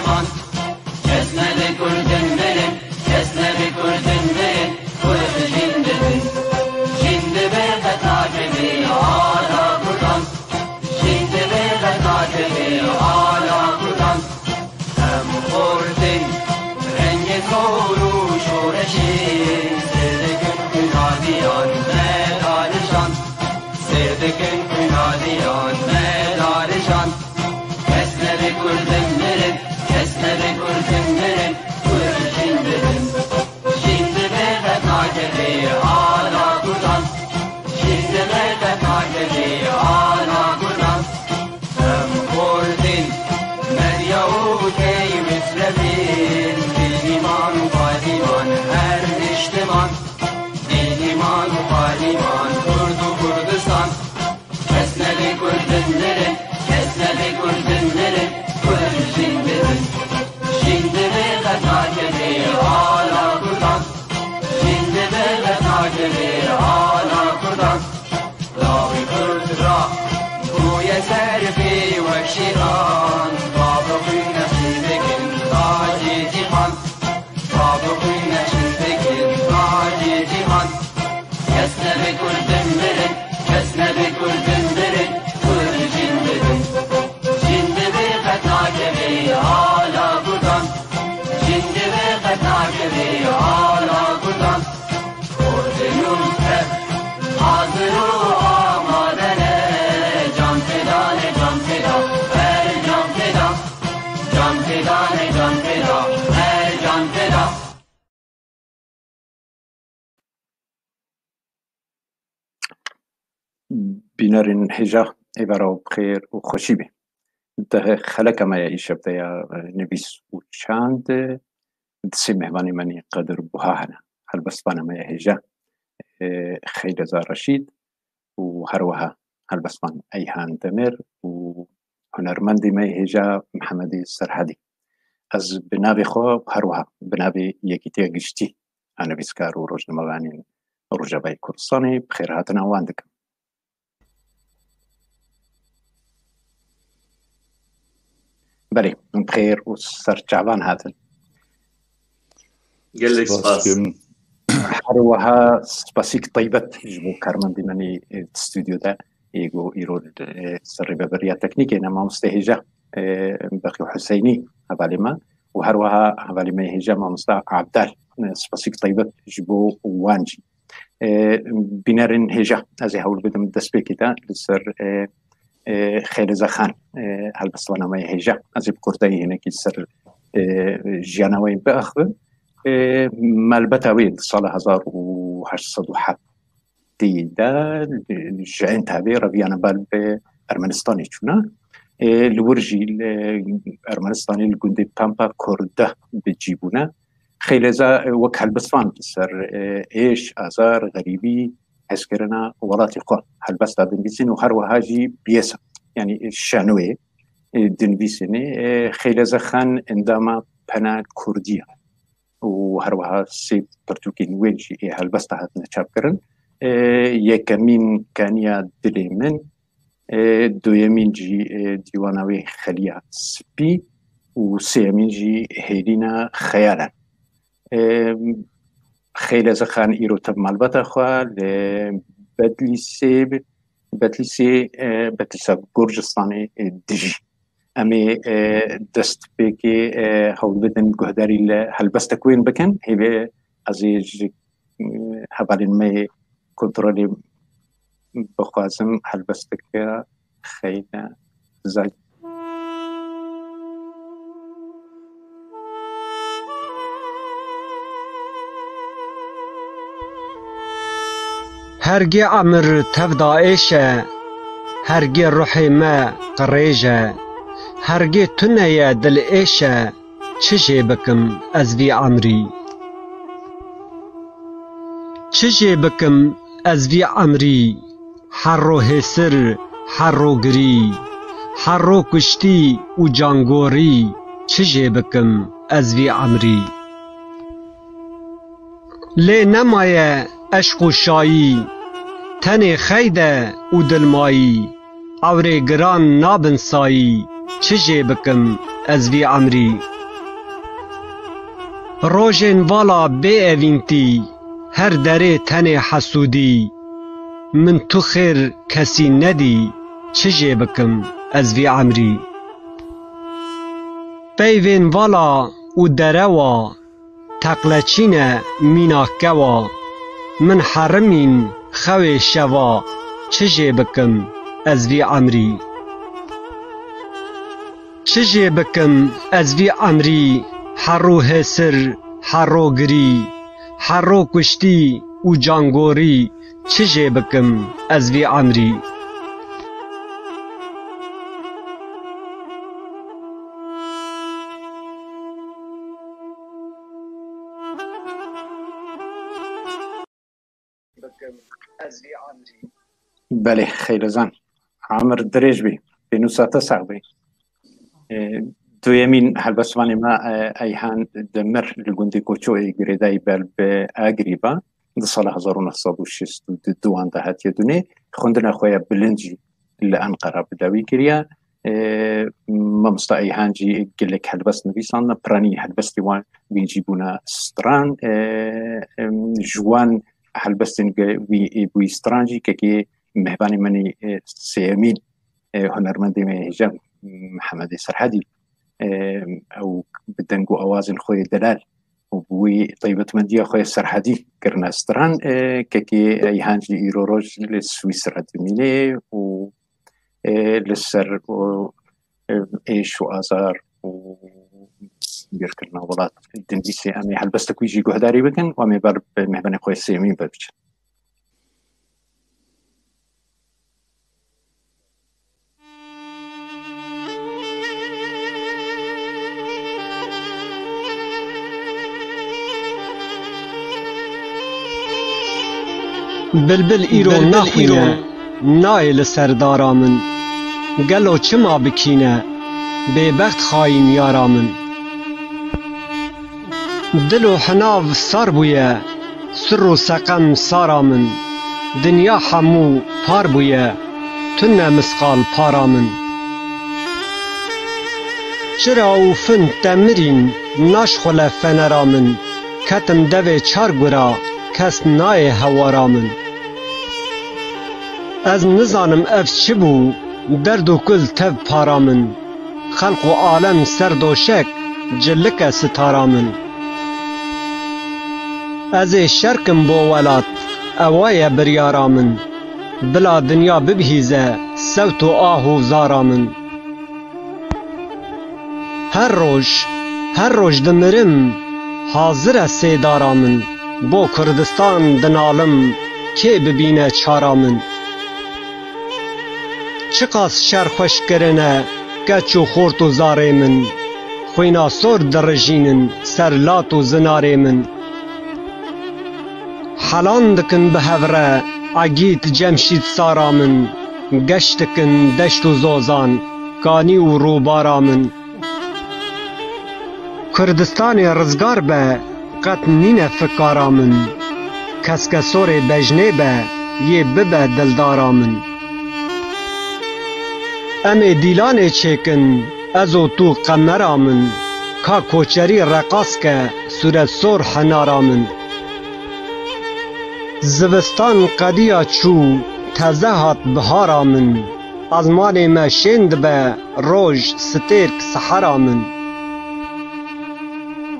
قهرمان kesme de kurdunların kesme de kurdunların kuyruğu jindedin şimdi ve takibi hala buradan şimdi ve takibi hala buradan hem ordin rengi doğru şureşin sevdikin günadiyan medalişan sevdikin günadiyan medalişan kesme de kurdunların kesme de kurdunların kuyruğu jindedin şimdi ve takibi hala buradan şimdi ve takibi hala buradan hem ordin meryavut ey müsrefin dil iman padivan her iştiman dil iman padivan kurdu Kurdistan kesme de kurdunların kesme de kurdunların kuyruğu jindedin şimdi ve takibi hala buradan şimdi ve takibi hala buradan Davi Kurdra bu yeter fi vekşiran Babı kuyna şimdikin taci cihan Babı kuyna şimdikin taci cihan kesme de kurdunların kesme de kurdunların kuyruğu jindedin şimdi ve takibi hala buradan şimdi ve takibi hala buradan ordunun hep hazır o amadene can feda ne can feda her can feda can feda ne can feda her can feda بنارين هجا عبارة بخير وخوشي به ده خلق ما يعيش بدايا نبيس وشاند دسي مهماني مني قدر بوهاهنا هل بس بانا ما يهجا خير زار رشيد وهروها هل بس بان ايهان دمر وهنرمندي ما يهجا محمدي السرحدي از بنابي خو هروها بنابي يكيتي قشتي انا بيسكار وروج نمغانين رجباي كردستاني بخير هاتنا واندك بله بخير وسرجعبان هاتن قال لك سباس هروها سباسيك طيبت جبو كارمان ديماني استوديو ده يجو يرود سري ببريا تكنيكي انما مستهجة بقي حسيني هبالما وهروها هبالما يهجا ما مستع عبدال سباسيك طيبت جبو وانجي بنارن هجا ازي هول بدم الدسبيكي ده لسر خیلی زخان هلبستوانا ما هیجا از بکردایی هنگی سر جانوی باخر مالبتاوی سال 1807 دا جاین تابع رویانه بال به ارمنستانی چونه لورجی ارمنستانی الگوندی پامپا کرده بجیبونه خیلی ز وک هلبستوان سر ایش آزار غریبی هسكرنا ولاتي قا هالبستا دنبيسين وهروهاجي بيسا يعني الشانوي دنبيسيني خيل زخان عندما بنا كردية وهروها سي برتوكين وينشي هالبستا هاتنا شابكرن يكمين كانيا دليمن دويمين جي ديوانوي خليا سبي وسيمين جي هيدينا خيالا خیلی زخان ایرو تب مالبات خواه بدلیسی گرجستانی دیجی امی دست بکی حول بدن گهداری هلبست کوین بکن هیوه ازیج حوالین می کنترلی بخوازم هلبست که خیلی زاید هرگی عمر تفدائشه هرگی روحی ما قریجه هرگی تنیه دل ایشه چجه بکم از وی عمری چجه بکم از وی عمری حرو حسر حرو گری حرو کشتی و جانگوری چجه بکم از وی عمری لی نمایه عشق و شایی تن خیده و دلمایی عوره گران نابن سایی چجه بکم از وی عمری روژن والا بی اوینتی هر دره تن حسودی من تو خیر کسی ندی چجه بکم از وی عمری پیوین والا و دروا تقلچین میناکوا من حرمین خوی شوا چجه بکم از وی عمری چجه بکم از وی عمری حرو هسر حرو گری حرو کشتی و جانگوری چجه بکم از وی عمری بله خیلی زن عمر درێژ بێ پێنووساتە ساغ بێ دوێمین هەلبەستوانی ما ئەیهان دەمەر لە گوندی کۆچۆی گرێدای بەر بە ئاگریبا di sala 1962 da hatiye dûnê xwendina xwe ya bilincî li Enqera bi dawî kiriye mamosta Eyhan jî gelek helbest nivîsandine piranî helbestê wan wî jî bûne stran ji wan helbestên wî bûyî stran jî kekê mehbanê menî sêyemîn hunermendê me hêja Mihemedê Serhedî ew bi deng û awazên xwe delal وی طیبەتمەندیە خۆی سەرحەدی کردنە ستران کەکی ئەیهانجی ئیرۆڕۆژ لە سویسرا دمینێ و لەسەر ئێش و ئازار و بیرکردنە وڵات دنجیسێ ئەمێ هەلبەستە کویژی گوهداری بکەن و ئەمێ بەر مهبەنە خۆی سێمین ببچن بلبل ایرو نخوینه نای لسردارا من گلو چما بکینه بێبەخت خاین یارا من دل و حناو سار بویە سر و سەقەم سارا من دنیا هەموو پار بویە تونە مسقال پارا من چرا و فن تەمرین ناشخولە فەنەرا من کەتم دەvê çar gura kes nayê hewara min ez nizanim ev çi bû derd û kul tev para min xelq û alem ser doşek cillik e sitara min ez ê şerkim bo welat ewa ye biryara min bila dinya bibihîze sewt û ah û zara min her roj dimirim hazir e sêdara min bo Kurdistan dinalim kê bibîne çara min çi qas şer xweş kirine keç û xort û zarê min xwîna sor dirijînin ser lat û zinarê min helan dikin bi hevre egît Cemşîd sara min geş dikin deşt û zozan kanî û rûbara min Kurdistanê rizgar be qet nîne fikara min keske sorê bejnê be yê bibe dildara min em ê dîlanê çêkin ez û tu qemera min ka koçerî reqas ke sûretsor henara min zivistan qediya çû teze hat bihara min ezmanê me şên dibe roj stêrk sehera min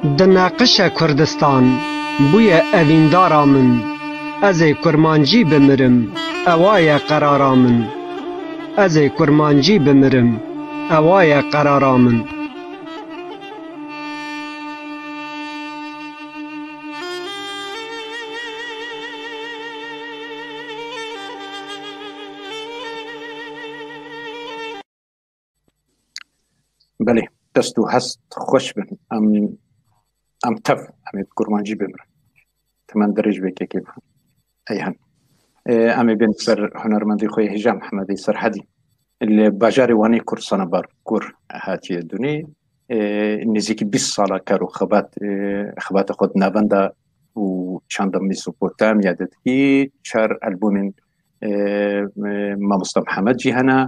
di neqişe Kurdistan bûye evîndara min ez ê kurmancî bimirim ewa ye qerara min ez ê kurmancî bimirim ewa ye qerara min بله دەست و هەست خۆش بن ئەم تەف ئەمێ کورمانجی بمرن تەمان درێژ بێکێکی ئەیهەن ئەمێ بێن سەر هونەرمەندی خۆی هێژا محەمەدی سەرحەدی لە باژارێ وانەی کورسانە بارکوور هاتیە دونێ نزیکی 20 ساڵە کار و خەباتە خۆت ناوەندا و چەندە میسۆپۆتامیا دەتکی چار ئەلبومین مامۆستا محەمەدجی هەنا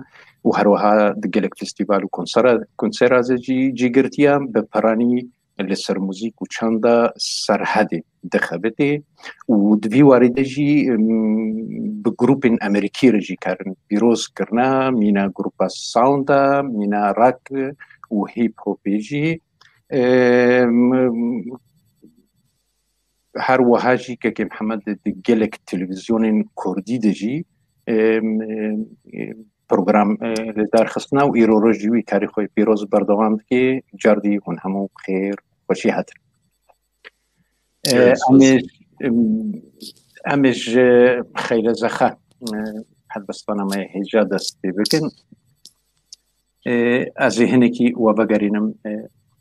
و هەروەها gelek festîval û konserazê jî girtiye bi peranî لسر موزیک و چند سرحد دخبته و دوی وارده جی بگروپ امریکی رجی کرن بیروز کرنا مینا گروپ ساوندا مینا راک و هیپ هوپی جی هر وهاجی که محمد گلک تلویزیون کردی دجی پروگرام دار خصنا و ایرولوژی تاریخی پیروز بردوام که جردی هون همو خیر خوشی هات امش خیلی زخه حد بستانم هجا دست بکن از هنکی و بگرینم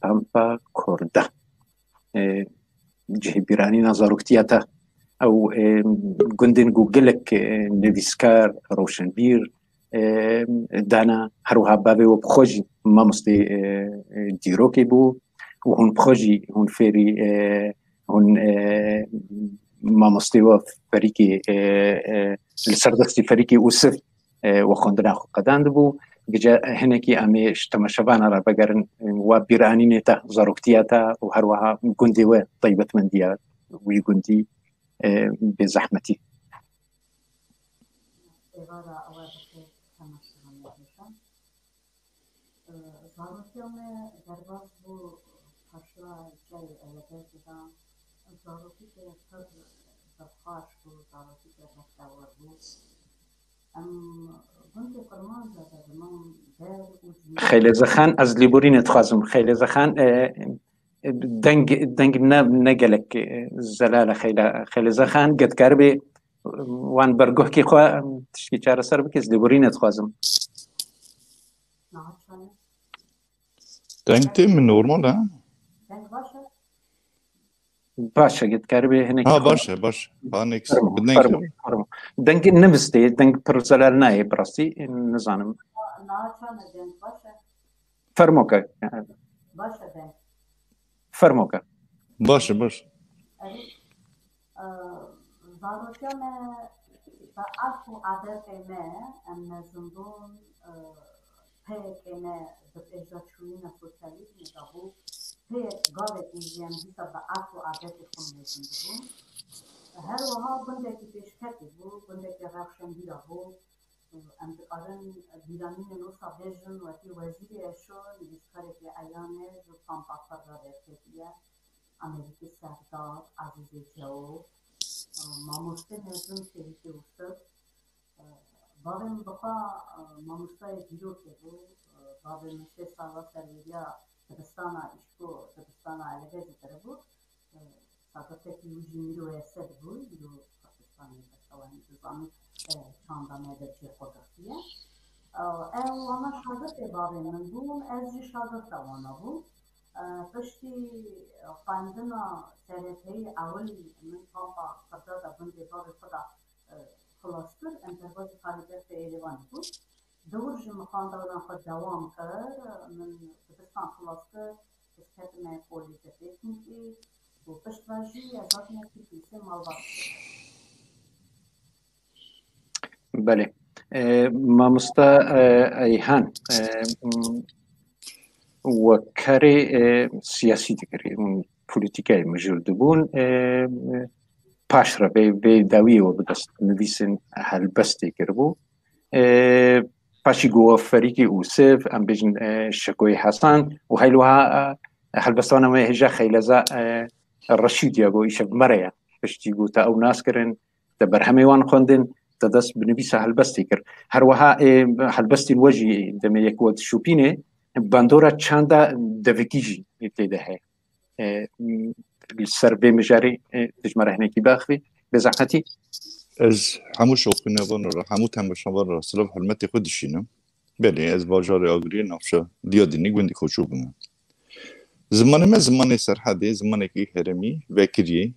پامپا کرده جه بیرانی نظارکتیاتا او گندن گوگلک نویسکار روشنبیر دانا هروها بابي وبخوجي ما مستي ديروكي بو وهون بخوجي هون فيري هون ما مستوى فريقي السردستي فريقي وسف وخندنا قدان بو جا هناكي امي اشتمشبانا را بقرن وبيراني نتا زاروكتياتا وهروها جندي وطيبة من ديار ويجندي بزحمتي زاروکیامه درباز بو پاشوا جای الگه دیدم زاروکی که خود دفعاش بو زاروکی که رفتاور بو گنده فرمان زده من در خیلی زخان از لیبورین تخوازم خیلی زخان دنگ نگلک زلال خیلی زخان قد کربی وان برگوه کی خواه تشکی چاره سر بکیز لیبورین تخوازم دنگ من نورمال ها؟ دنگ باشه؟ باشه قد کربی هنکی باشه هانیکس دنگ نمستی دنگ پر زلال نای براستی نزانم ناچانه دنگ باشه؟ فرموکه باشه دنگ فرموکه باشه زاروکیامه با عرف و عادت ایمه ام زندون پیک ایمه دپیجا چوین سوسیالیسم دابو پیک گاوه ایزیم بیسا با عرف و عادت خون زندون هر وها بنده که پیشکتی بو بنده که روشن بیرا بو ام دقارن بیرانی نوسا بیجن و تی وزیری اشون بیسکاری که ایانه جو پامپاکر را برکتیه امریکی سردار عزیزی جو ماموسته هزون شریکی وستر بابم بخوا ماموسته دیرو که بو بابم 3 سالا سرویریا دبستانا اشکو دبستانا علگه جتره بو ساکته که یوجی میرو ایسد بو یو پاکستانی بستوانی دوزانی چاندانه درچه خودختیه او اما شاگرد بابم من بوم از جی شاگرد دوانا بو پشتی خواندنا سرطهی اولی من پامپا خدا دا بنده باب خدا خلاصتر انترباز خالیدت ایروانی بود دور جمع خوانداران خود دوام کرد من بستان خلاصتر بسکتم کولیت تکنیکی و پشت واجی از آتنا کلیسه مالبا بله مامستا ایهان و کاری سیاسی دکری اون پولیتیکای مجرد بون پاش را به داوی و بدست نویسن هل بسته کربو پاشی گوه فریقی اوسف ام بجن شکوی حسن و هیلوها هل بستانه ما هجا خیلزا رشید یا گو ایشب مریا پشتی گو تا او ناس کرن تا برهمی وان خوندن تا دست بنویسه هل بسته کر هر وها هل بسته الوجی دم یک وقت شوپینه باندورا چاندا دویکیجی تیده ہے السر بمجاري تجمره هناكي باخفي بزحمتي از همو شوقنا بنا همو تماشا بنا سلام حرمتي خودشينم بله از باجار آگری نافشا دیادینی گوندی خوشو بنا زمان ما زمان سرحده زمان کی هرمی وکری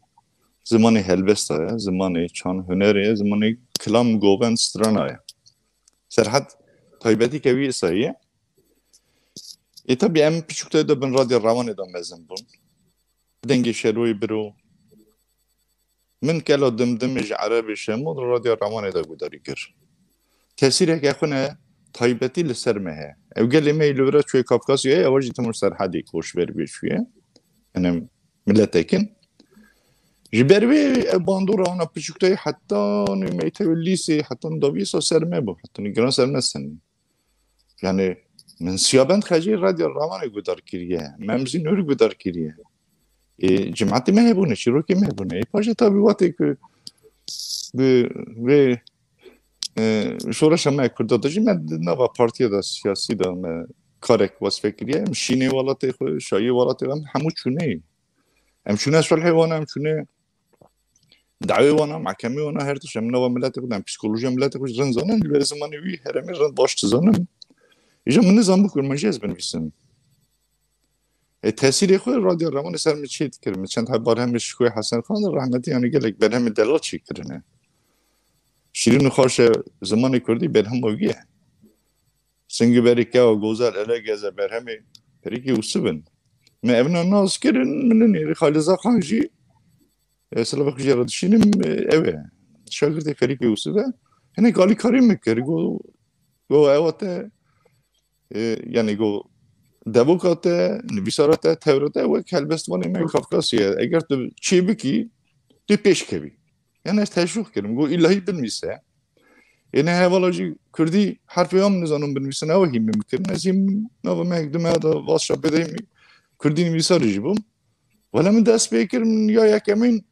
زمان هلبستا زمان چان هنره زمان کلام گوون سترانای سرحد تایبتی کوي سایه tabii em küçükte de ben radyo ravan edem mezun bun. Denge şeroy biro. Min kelo dimdim ji Arabi şemud radyo ravan ede gudari kir. Tesirek yaxune taybeti li ser me he. Ev gelê me li vir çûyê Kafkasyayê ew jî timur serhedê koş ver bê çûye. yani milletekin jibervi bandura ana küçüktey hatta meytevellisi hatta davisa serme bu hatta gran sermezsen yani من سیابند خجی رادیو روانه گذار کریه ممزی نور گذار کریه جماعتی مهبونه شروعی مهبونه پاشه تا بیواتی که به شورش همه کرده داشتی من نوا پارتیا دا سیاسی دا کارک واسه کریه مشینه والاتی خو شایی والاتی همو چونه هم چونه صلح وانا هم چونه دعوی وانا محکمی وانا هر تش هم نوا ملت خودم پسیکولوژی ملت خود زن زنن به زمانی وی هرمی زن باش زنن ایجا من نظام بکنم من جز بنویسم تأثیری خود رادیو روان سر می چیت کردم چند تا بار همش کوی حسن خان رحمتی یعنی گلک بر هم دلال چی کردنه شیرین خواش زمان کردی بر هم موجیه سنگ بری که و گوزار علاقه بر هم پریکی وسبن من ابن الناس کردن من نیری خالصا خانجی سلام بخشی ردشینم اوه شاگردی پریکی وسبه هنی گالی کاری میکرد گو اوته یعنی گو دبوکاته نویساراته تورته و کلبستوانی من کافکاسیه اگر تو چی بکی تو پیش کبی یعنی از تشویق کردم گو الهی بنویسه یعنی هوالاجی کردی حرفی هم نزانم بنویسه نه و هیم میکردن از این نو مقدمه دا واسه بدهیم کردی نویساری جبم ولی من دست بیکرم یا یکمین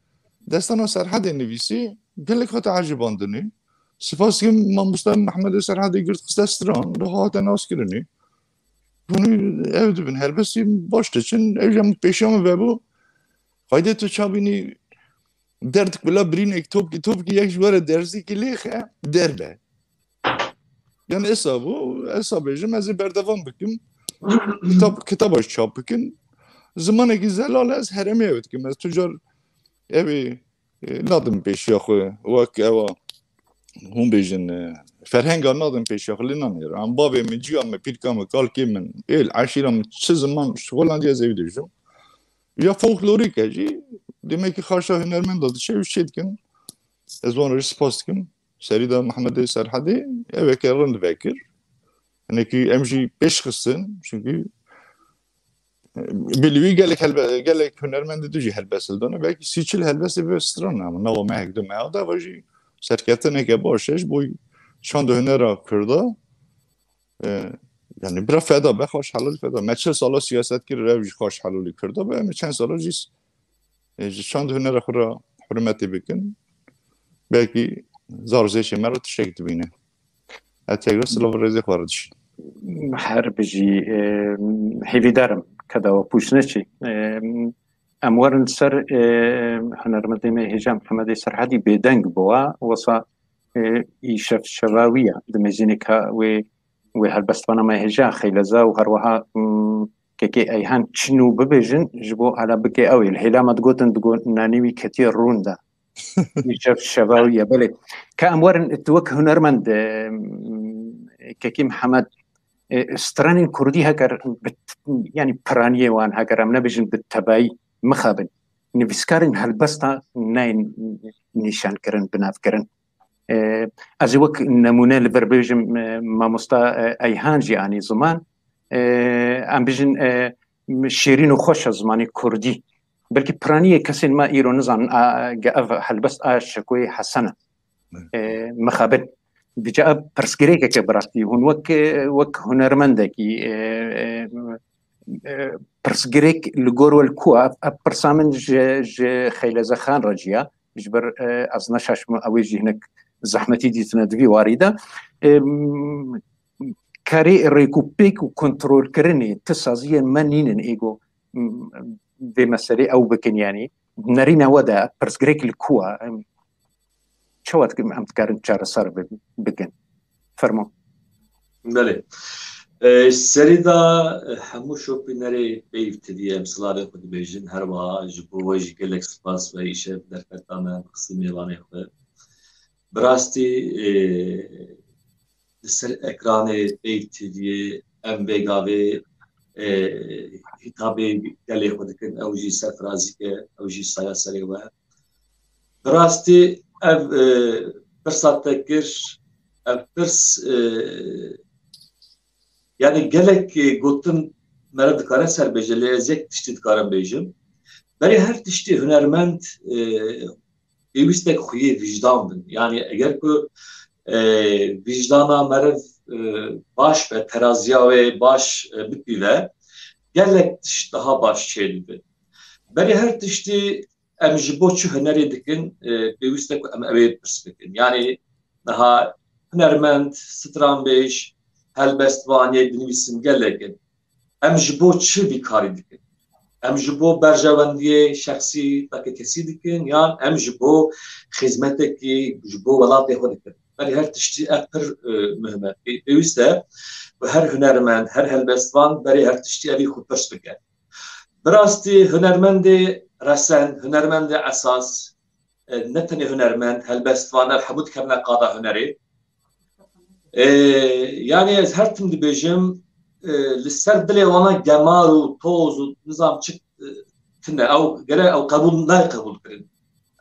دستانا سرحد نویسی گلک خاطر عجیباندنی سپاس که من مستم محمد سرحدی گرد خستستران راحت ناس کردنی bunu evde ben herbesiyim başta için evcem peşamı ve bu haydi tu çabini derdik bile birine top ki yakışvara dersi ki lehe derbe yani hesabı az berdevam bakım kitap aç çapıkın zamanı güzel alaz hereme evet ki mes tüccar evi nadım peşyaxı vak eva هم بیشن فرهنگ آنادم پیش خالی نمیره. ام بابی من جیام پیرکام کالکی من ایل عشیرم چه زمان شغلندی از ایده جم. یا فولکلوریکه جی demek ki karşı hünermend şey kın. Ez onu respost kın. Serida Muhammed Serhadi evet kerrend vekir. Yani ki emji beş kısın çünkü bilvi gelek hünermend düji helbesilden belki siçil helbesi bir stran ama nava mehkdem da vaji serketene ki başış bu çand hünera kurda yani bir feda be hoş halal feda meçhel sala siyaset ki revj hoş halal kurda be meçhel sala jis çand hünera khura hürmeti bikin belki zarzeşe merat şekli bine ategr slav rezi khardish her biji hevidarım kada o puşneçi اموارن سر هنرمندی هجام محمد سرحدی بدنگ بوا وصا ایشف شواویه دمجینک و هالبستوانا ما هجا خیلزا و هروها که ایهان چنو ببجن جبو على بكي اوي الهلامه تقولن نانيوي كثير روندا ایشف شواویه بله كاموارن توك هنرمند كي محمد استرانين كردي هكر يعني برانيه وان هكر ام نبجن بالتباي مخابن نفسكارن هالبسطة ناين نيشان كرن بناف كرن از وك نمونه لبربيجم ما مستا ايهانجي يعني زمان ام بيجن شيرين وخوش زماني كردي بلكي برانيه كسن ما ايرو نزان هالبسط شكوي حسنه مخابن بجاء برسكريكا كبراتي هون وك هنرمندكي برسگریک لگور والکوا برسامن ج خیلزه خان رجیا جبر از نشاش اویجی هنک زحمتی دیتنا دوی وارده کاری ریکوپیک و کنترل کردنی تسازی منین ایگو به مسئله او بکن یعنی نرینا ودا برسگریک لکوا چوات که هم تکارن چار سر بکن فرمو بله سریدا همو شوپینری بیفتدی امسالای خود بیشتر هر وقت جبویی گلکس پاس و ایشه در کتامه قسمی وانه خود براستی سر اکران بیفتدی ام بگاوی هتابی گلی خود کن اوجی سفرازی که اوجی سیاسری و براستی برسات تکر برس yani gelek gotun merad kara serbejeli ezek tiştit karan bejim برای هر تشتی هنرمند پێویستێک خوێ ویژدان بن یعنی ئەگەر کو ویژدانا مرف باش بە تەرازیاوێ باش بپیوە gelek tişt daha baş çêdibin berê her tiştî em ji bo çi hunerê dikin pêwîst e ku em evê pirs bikin yani niha hunermend stranbêj helbestvaniyê dinivîsin gelekin em ji bo çi vî karî dikin em ji bo berjewendiyê şexsî veke kesî dikin yan em ji bo xizmetekî ji bo welatê xwe dikin berê her tiştî ev pir mühim e pêwîst e her hunermend her helbestvan berê her tiştî evî xwe pirs bike birastî hunermendê resen hunermendê esas ne tenê hunermend helbestvan ev hemû dikevne qada hunerê yani ez her tim dibêjim li ser dilê wana gemar û toz û nizam çi tune ew gere ew qebûl neqebûl kirin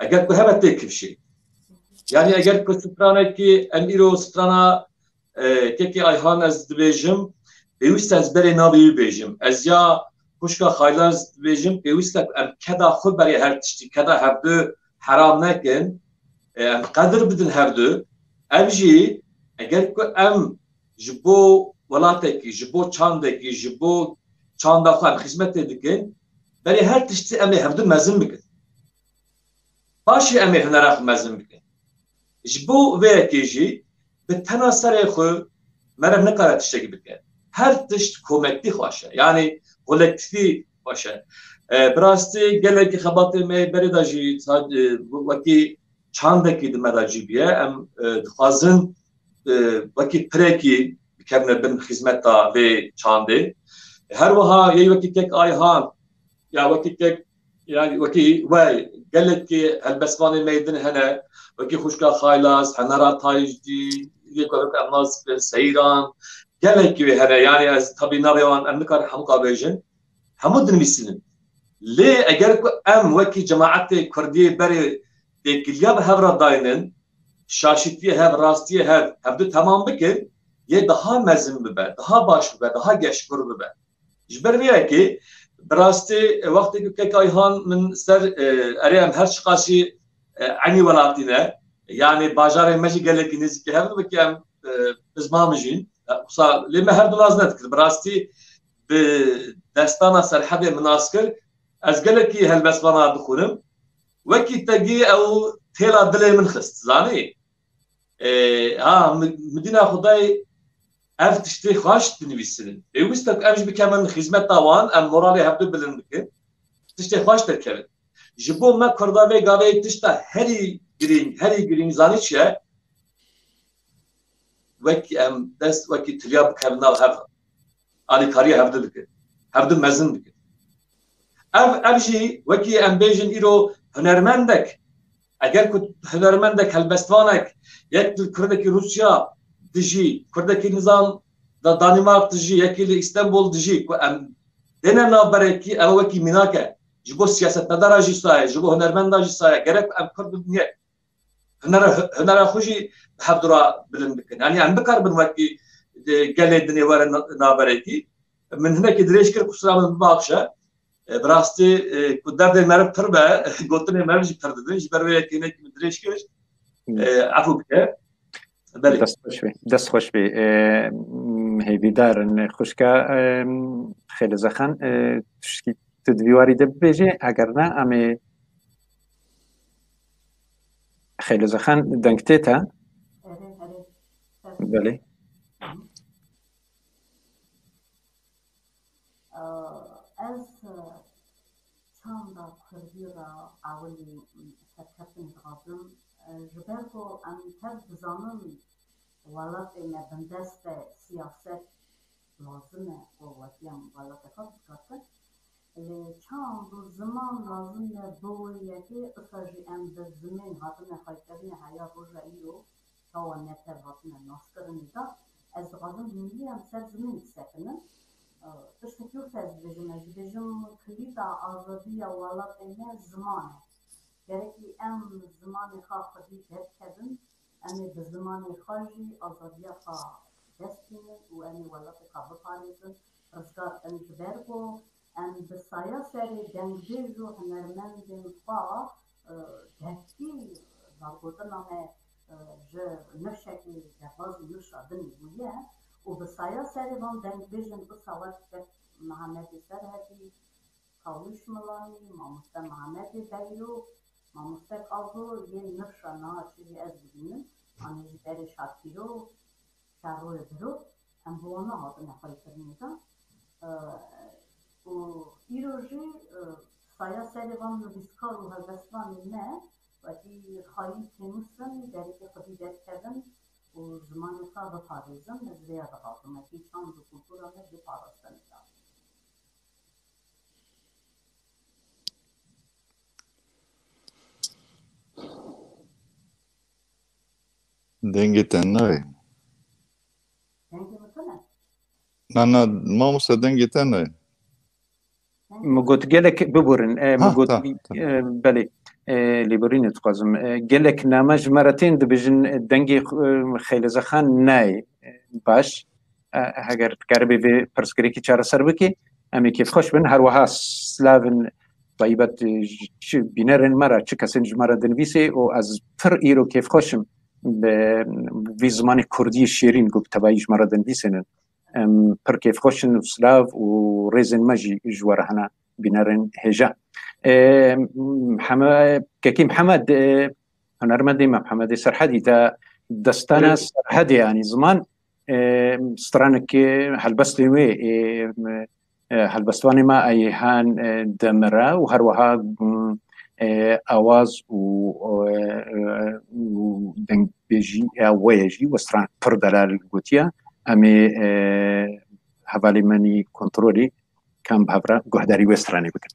eger ku hebe tê kivşê yani eger ku stranekî em îro strana kekê ayhan ez dibêjim pêwîst ez berê navê wî bêjim ez ya kuşka xaylaz dibêjim pêwîst e em keda xwe berê her tiştî keda hevdû heram nekin em qedir bidin hevdû ev jî eger ku em ji bo welatekî ji bo çandekî ji bo çanda xwe em xizmetê dikin berê her tiştî em ê hevdû mezin bikin paşê em ê hunera xwe mezin bikin ji bo vê yekê jî bi tena serê xwe merev nikare tiştekî bike her tişt komektî xweş e yani kolektifî xweş e bi rastî gelekî xebatê me berê de jî wekî çandekî di me de cîbiye em dixwazin wekî pirekî bikevne bin xizmeta vê çandê her wiha yê wekî kek ayhan ya wekî kek yani wekî we gelekî helbestvanê me din hene wekî xuşka xaylaz henera tajdî yê ku em nas seyran gelekî wê hene yani ez tabî navê wan em nikarin hemû qabêjin hemû dinivîsînin lê eger ku em wekî cemaetê Kurdiyê berê têkiliya bi hev re dayinin şaşîtiyê hev rastiyê hev hevdû temam bikin yê daha mezin bibe daha baş bibe daha geşkur bibe ji ber vê yekê bi rastî wextê ku kek ayhan min ser erê em her çiqaşî enî welatî ne yani bajarê me jî gelekî nêzîkî hev bikî em bizma mijîn lê me her du naz nedikir bi rastî bi destana serhedê min nas kir ez gelekî helbestvana dixwînim wekî tegî ew têla dilê min xist zanî ha midîna Xwedayê ev tiştê xweş dinivîsinin pêwîst e ku em jî bikemin xizmeta wan em moralê hevdû bilind bikin tiştê xweş derkevin ji bo me Kurda vê gavê tişta herî girîng zanî çi ye wekî em dest wekî tiliya bikevin nav hev alîkariya hevdû bikin hevdû mezin bikin ev jî wekî em bêjin îro hunermendek eger ku hunermendek helbestvanek yek li Kurdekî Rusya dijî Kurdekî nizam da Danimark dijî yekî li İstanbul dijî ku em dêne navberekî ew wekî mînak e ji bo siyasetmedara jî saye ji bo hunermenda jî saye gerek em Kurd bibin yek hunera xwe jî hevdûra bilind bikin yani em bikarbin wekî gelê dinê were navberekî min hinekî dirêj kir ku sira min bibaxşe bi rastî ku derdê meriv pir be gotinê meriv jî pir didin ji ber vê yekê hinekî min dirêj kir efû bike دست خوش بی هیویدار خوشکا خیلی زخان تدویواری ده بیجه اگر نه امی خیلی زخان دنگته تا بله از çanda Kurdî ra awilî serkeftin dixwazim ji ber ku em tev dizanin welatê me bin deste siyaset lazim e û wekî em welateka dikatin lê çand û ziman lazim e bo yekê issa jî em bi zimên hatine xwekirînê heya roja îro tawa netev hatine naskirinê da ez dixwazim milî em ser zimên bisekinin tiştekî wekî ez dibêjim ez dibêjim kilîda azadiya welatê me ziman e gerekî em zimanê xwe xwedî derkevin em ê bi zimanê xwe jî azadiya xwe dest bînin û em ê welatê xwe biparêzin rizgar em ji ber ku ام بسایا سری دنگیز و هنرمند با دهتی زالگوتن نامه جه نشکی جهاز نشادن بویه و بسایا سری وان دنگیزن بساوت که محمد سرهدی کاوش ملانی ماموسته محمد بیرو ماموسته کازو یه نشانا چیزی از ببینم آنه جبری شاکیرو شروع برو هم بوانا هاتن اخوایی کرنیزا و ایروژی سایا سری وان نویسکار و هلوستانی نه و تی خواهی تیموسن داری که خودی درک کردن و زمانی که بپاریزم نزویا دقاطم اکی چند و کلتورانه بپارستن دارم دنگی تنهایی دنگی میکنه نه ما موسا دنگی تنهایی مگوت گلک ببورن مگوت بله لیبرین تقازم گلک نامج مرتين دبجن دنگی خیلی زخان نای باش هگر قربی به پرسکری کی چاره سر بکی امی کیف خوش بن هر وها سلاون طيبت بینرن مرا چه کسین جمره دنویسی و از پر ایرو کیف خوشم به زمان کردی شیرین گفت تبایش مرا دنویسن پر کیف خوشن سلاو و ریزن مجی جواره هنا بینرن هجا كي محمد هنرمندي محمد سرحدي تا دستانا سرحدي يعني زمان سترانك هلبستوي هلبستواني ما ايهان دمرا وهروها اواز و دنجي ويجي وستران پردلال گوتيا امي حوالي مني كنترولي كان بهبرا گهداري وستراني بكن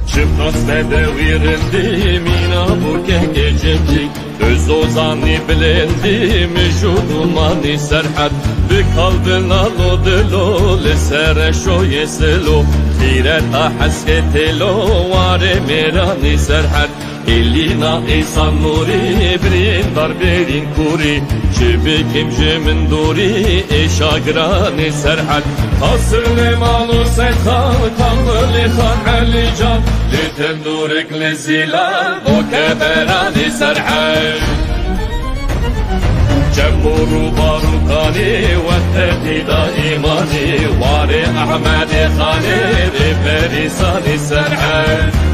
Çıptasne devirdim bu kekecimcik Öz ozani bilendim Judumani serhat Bikaldın alo dilo Lisere şoye silo Direta hasketilo Vare merani serhat Elina isan nuri Brindar berin kuri Çibikim jimin duri Eşagrani serhat Kasırlı malu setkan Kanlı khan Ali can لتندورك للزلال وكبراني سرحان جمهور باروكاني والتهديد إيماني واري أحمد خاني بفريساني سرحان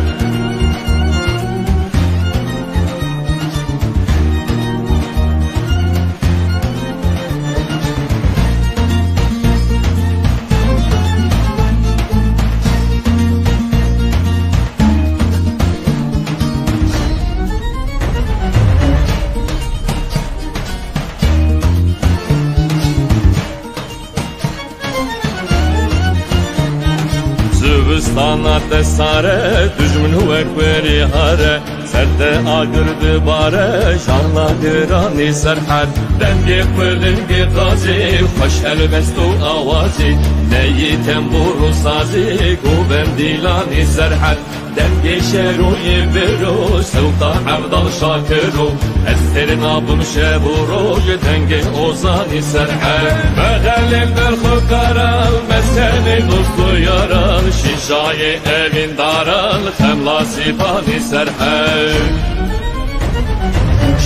Sana tesare düşmün huvekveri hare Serde agırdı bare Şanla girani serhat Dengi kılıngi gazi Hoş elbestu avazi Neyi temburu sazi Guben dilani serhat Dengi şeruyi biru Sevda abdal şakiru Esterin abım şeburu Dengi ozani serhat Meğelim belhu karal Meseni dostu yaral Şişayı evin daral Hemla sipani serhat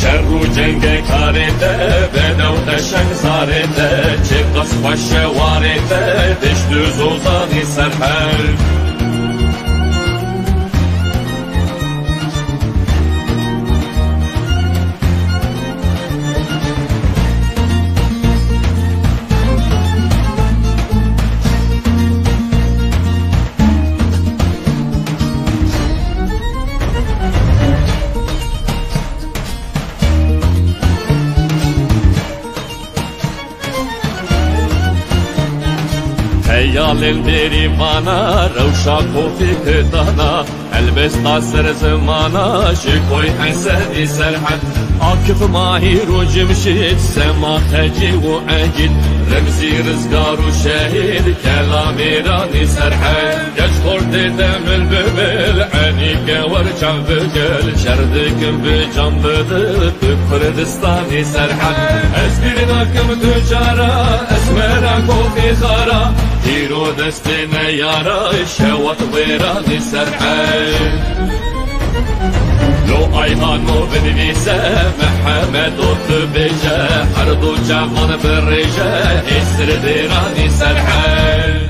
Şerru cenge karinde Benev eşek zarinde Çıkas başı varinde Dişdüz ozani serhat Hayalin deri bana Revşak o fikrdana Elbesta ser zamana Şikoy hasedi serhat Akif mahir u cimşid Sema heci u acid Remzi rızgar u şehid Kelam irani serhat Geç kordi demil bebil Ani ورجع بقل شردكم بجام بدر بكردستاني سرحد اسبرناكم تجارة اسمركم في خارة تيرو دستنا يارا الشوات ويراني سرحد لو ايهانو بنویسه محمد و بجه هر دو جوان برجه اسر دیرانی سرحد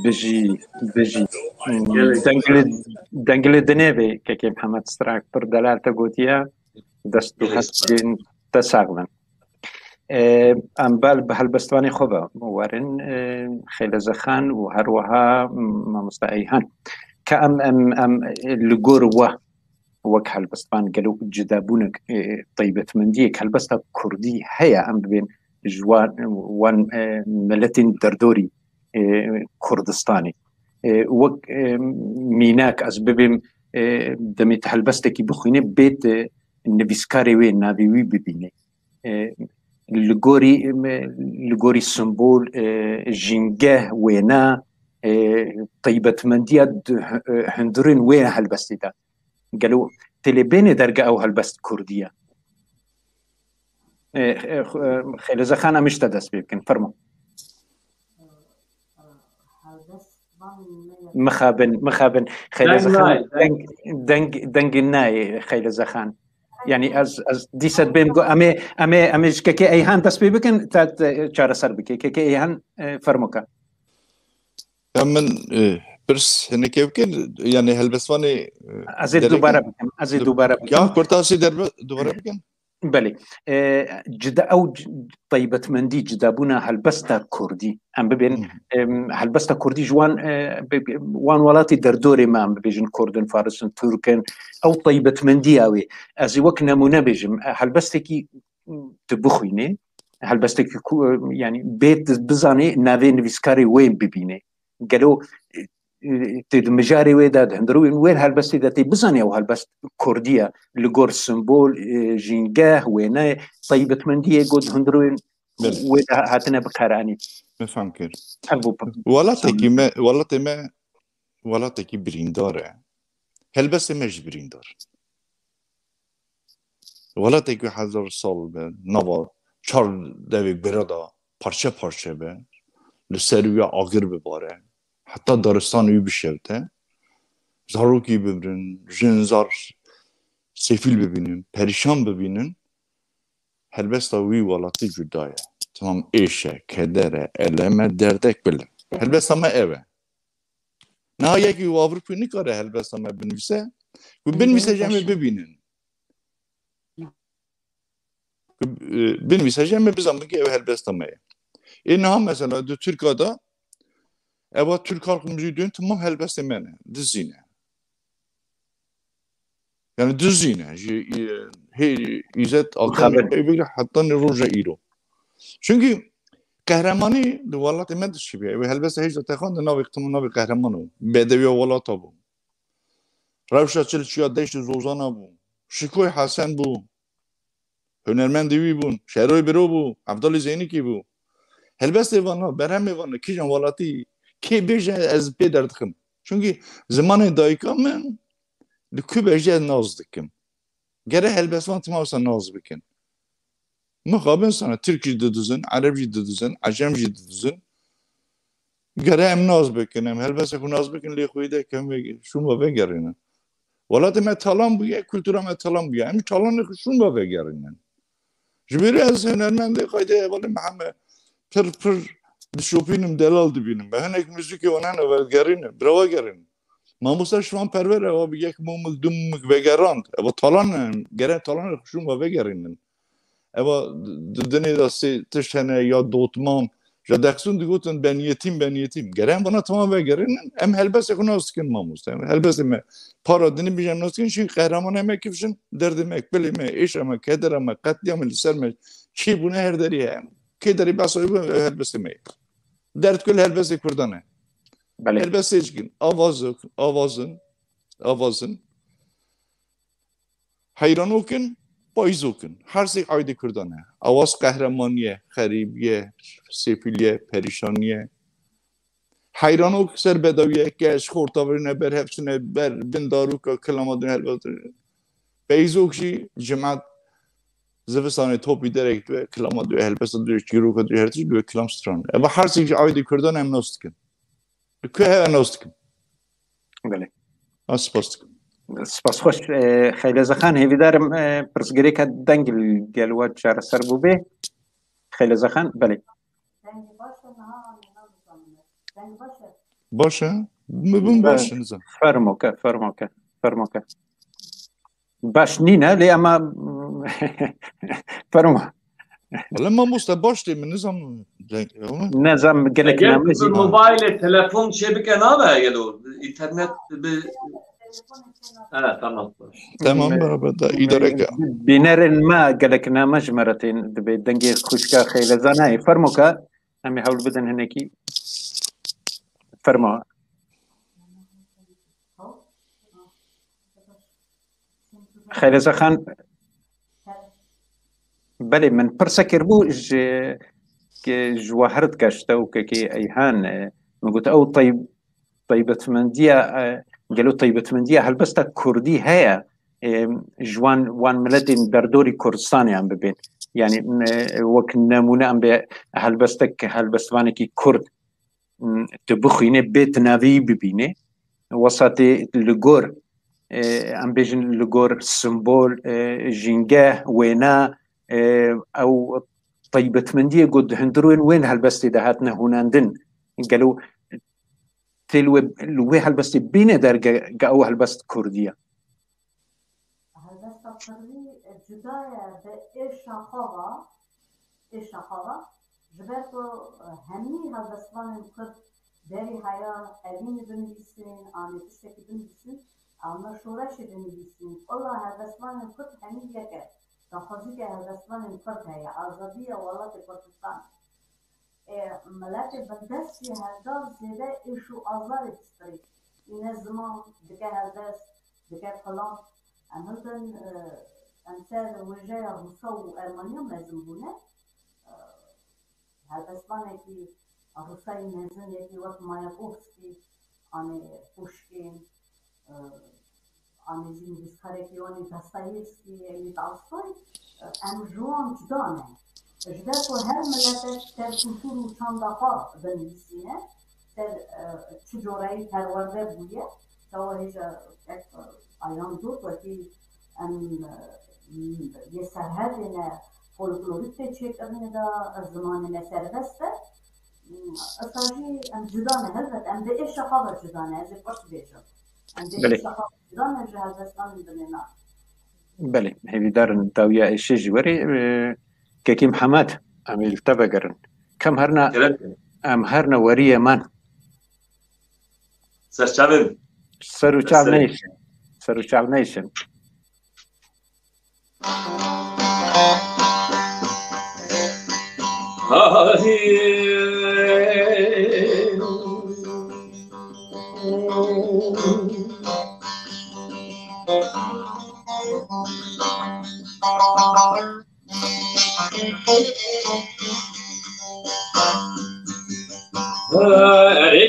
بژی دەنگلە دنێبێ کەکێ محەممەد ستراک پڕ دەلاتە گوتیە دەست و هەستین تە ساغڵن ئەمبال بە هەلبەستوانی خۆبە وارن خێلەزەخان و هەروەها مامۆستای هەن کە ئەم لە گۆر وە وەک هەلبەستوان گەلو جدابوونە تایبەتمەندیە هەلبەستە کوردی هەیە ئەم ببێن وان ملەتین دەردۆری کوردستانی وەک میناک ئەس ببێم دەمێت هەلبەستێکی بخوێنێ بێت نویسکارێ وێ ناویوی ببینێ لە گۆری سمبۆل ژینگە وێنا تایبەتمەندیە هەندورن وێ هەلبەستیدا گەلو تێلێبێنێ دەرگە ئەو هەلبەست کوردیە خێلەزەخان ئەمیشتە دەست پێ بکەن فەرموو مخابن خێلەزەخان دەنگ نایە خێلەزەخان یعنی ئەس دیسەت بێم ئەمێ کەکێ ئەیهان دەست پێ بکەن تا چارەسەر بکە کەکێ ئەیهان فەرمووکە من پرس هەنێکێ بکەن یعنی هەلبەستوانی ئەزێ دووبارە بکەم کورتاسی دووبارە بکەن بله جدا ئەو تایبەتمەندی جدابوونە هەلبەستە کوردی ئەم ببێن هەلبەستە کوردی جوان وان وڵاتی دەردۆرێ مان ببێژن کوردن فارسن تورکن ئەو تایبەتمەندی ئەوێ ئەزی وەک نەمونە بێژم هەلبەستێکی بخوێنێ هەلبەستێکی ینی بێت بزانێ ناوێ نویسکاری وێن ببینێ گەلۆ مژارێ وێدا هەندروین وێر هەلبەستی دەتی بزانێ ئەو هەلبەست کوردیە لە گۆر سمبۆل ژینگە وێنە تایبەتمەندیە گۆت هەندروین وێدا هاتنە بەکارانی بفهم کرد وڵاتێکی بریندارە هەلبەستێ مەژ بریندار وڵاتێکی هەزار ساڵ بە ناوا چار دەوێک بێرەدا پارچە پارچە بە لە سەرویە ئاگر ببارە حتی دارستان وی بشوته زاروکی ببرن جنزار سفیل ببینن پریشان ببینن هەلبەستا وی وڵاتی جودایە تمام ئێشە کەدەرە ئەلەمە دەردێک بله هەلبەستا مە ئەوە نهایەکی واڤروپی نکاره هەلبەستا مە بنویسە و بنویسە جەمێ ببینن بنویسە جەمێ بزان بگە ئەوە هەلبەستا مەیە اینها مثلا دو تورکادا اوا Türk halkımızı dön tamam helbeste mene dizine. Yani dizine. Hey İzzet Alkan hatta ne roja iro. Çünkü kahramanı de vallahi temed şibi. Ve helbeste hiç de tekhan da navi ihtimal navi kahramanı. Bedevi valla tabu. Ravşa Çelçiya deşti Zozana bu. Şikoy Hasan bu. Hünermen Devi bu. Şeroy Bero bu. Abdali Zeyniki bu. Helbeste vana berhem vana kijan valati ki beje ez pederdim. Çünkü zamanı dayıkamın lükü beje nazdıkım. Gere helbesvan timavsa naz bikin. Muhabben sana Türkçe de düzün, Arapça de düzün, Acemce de düzün. Gere em naz bikin, em helbese ku naz bikin li khuyde kem ve şunu ve gerine. Valla de me talan bu ya, kültüre me talan bu ya. Em talan şunu ve gerine. Jibiri ez hünermende kayde valla Muhammed pır dişopinim delal dibinim. Ben ek müzik onan evvel gerine, brava gerine. Mamusa şu an pervere abi yek mumuk dumuk ve gerand. Eva talan gere talan şunu ve gerine. Eva dene da se tişene ya dotmam. Ya deksun digoten ben yetim. Geren bana tamam ve gerine. Em helbese kunaskin mamusa. Helbese me para dini bijem naskin çünkü kahraman emek kifşin derdimek bilime iş emek keder emek katliam liserme. Ki bu ne her deriye. Kederi basoyu helbese me. Dert kul helbese kurdane. Helbese içkin. Avazın. Hayran okun. Payız okun. Her şey ayda kurdane. Avaz kahramaniye, haribiye, sefiliye, perişaniye. حیرانو که سر بدویه که از خورتاورینه بر هفسونه بر بندارو که کلامادون هلباتر بیزوکشی جماعت زفستان توپی درک و کلامادو هلباتر دوی چیرو که دوی هرچی دوی کلام ستران و هر چیزی آیدی کردن هم ناستکن که هم ناستکن بله سپاس سپاس خوش خیلی زخان هیوی دارم پرسگری که دنگل گلوات چار سر بوبه خیلی زخان بله باشه مبون باشه نزم فرموکه باش نینه لی اما فرمو ولی ما مست باشتی من نظام گلک نمازی موبایل تلفن چه بکن آبه یلو اینترنت تمام باش تمام برابر دا اداره که بینرن ما گلک نماز مرتين دبي دنگی خوشکا خیلی زنای فرموکه همی حول بدن هنکی فرما خیلی زخان بله من پرسکر بو که جواهرت کشته و که ایهان مگوت او طیبت مندیه قالوا طيبت مندیه هل بستا کردی هيا جوان وان ملتين بردوري كردستاني عم ببين يعني وك نمونه عم به هل بستوانكي كرد تبخينه بيت نافي ببينه وسط لغور عم بيجن لغور سمبول جينجاه وينا او طيبت مندية قد هندروين وين هالبستي دهاتنا هناندن قالوا تلوي هالبستي بين درجة قاو هالبست كردية هالبست كردي جدايا بإشاقوا جبرتو همي هالبستوان كرد داري حياة أبين بنبيسين آمي تستكي بنبيسين أما شورش بنبيسين الله هالبستوان كرد همي يكاد تخصيص هالبستوان كرد هي آزادية ولا كردستان ملت بندستی هردار زیده ایشو آزار تستری این زمان دکه هردست دکه کلام امروزن امثال وجه روسا و ارمانیا مزم بونه هردستانه که روسای مزن یکی وقت مایاکوفسکی آنه پوشکین آنه زینگیزکاره که آنه دستایفسکی ایلی تالستوی ام جوان جدانه جداكو هر ملتش تر كلتور و چندقا بنویسینه تر چجورایی پرورده بوده تا هیچ ایام دو وقتی یه سرحد نه فولکلوریک چه کرده دا زمان مسربسته اصلاً ام جدانه هلبت ام به ایش خبر جدانه از پس بیشتر ام به ایش خبر جدانه جهاز اسلام بنینا بله هیچ دارن داویا ایشی جوری كيكي محمد عميل تبقرن كم هرنا وريه من سرو شعب نيشن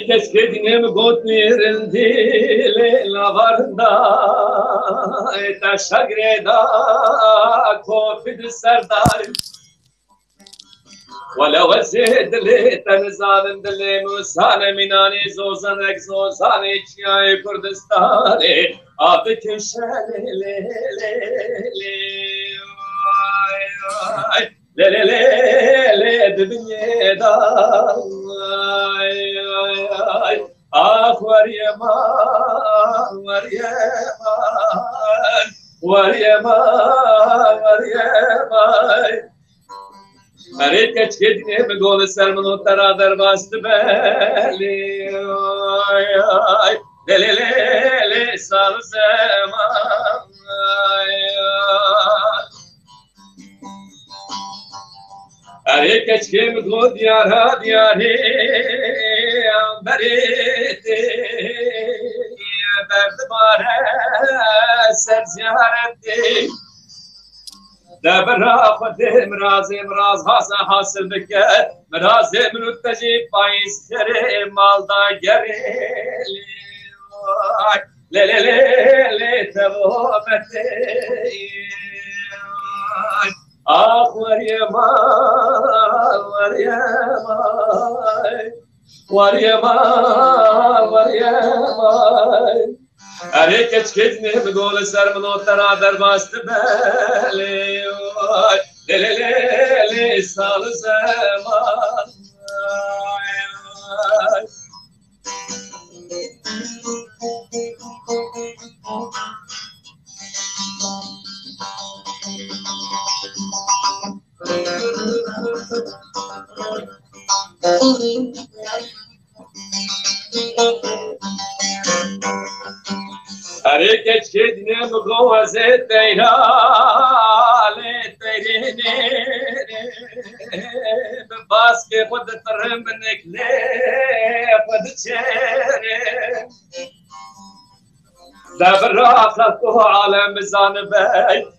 Herkes kedine mi gotmirindi lavarda taşagreda kofid serdar ولو زيد لي تنزال دلي موسان مناني زوزن اكزوزان چياي كردستاني ابك شالي لي لي لي لي دنيا دا آخ هره کچ که دینه به گل سرمنو ترا در باست بلی لی لی سال زمان هره کچ که مدلو دیاری بریتی برد باره سر زیارتی دبرا خدم راز حاصل بکر مرازم رو تجیب پاییز کره مالدا گره لی تبومتی آخ وريما اريك تشكدني بقول سر من وترى درباست بالي لي صار زمان اريك تشكدني بقول زيت تيريني باسكي خد ترم منك ليه خد تشيري دبرا خلقه عالم بزانبي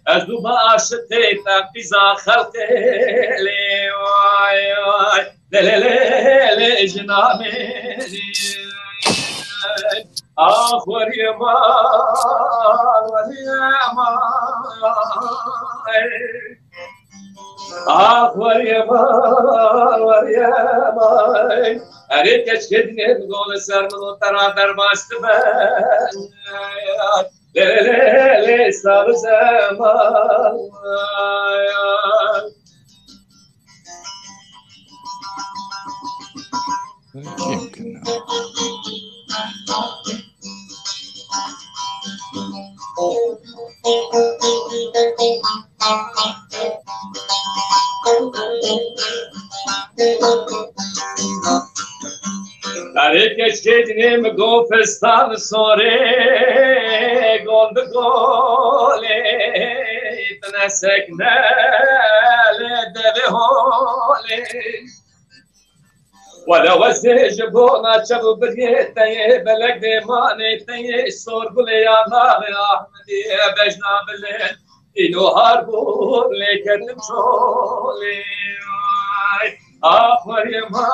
ازو ما عشتي تنقيزا خلقي لي واي لي جنامي آخ وريما آخ وريما اريد تشكدني بقول سر من ترى درباست لي صار زمان يمكن اريد تشكدني مقوفستان صوري قول بقولي تنسكنا لدبهولي ولو الزجبونا شبو بديتي بلق ديماني تي صور قولي يا نار يا احمدي بجنا بالليل إنو هاربور لكن مشولي آخ وريما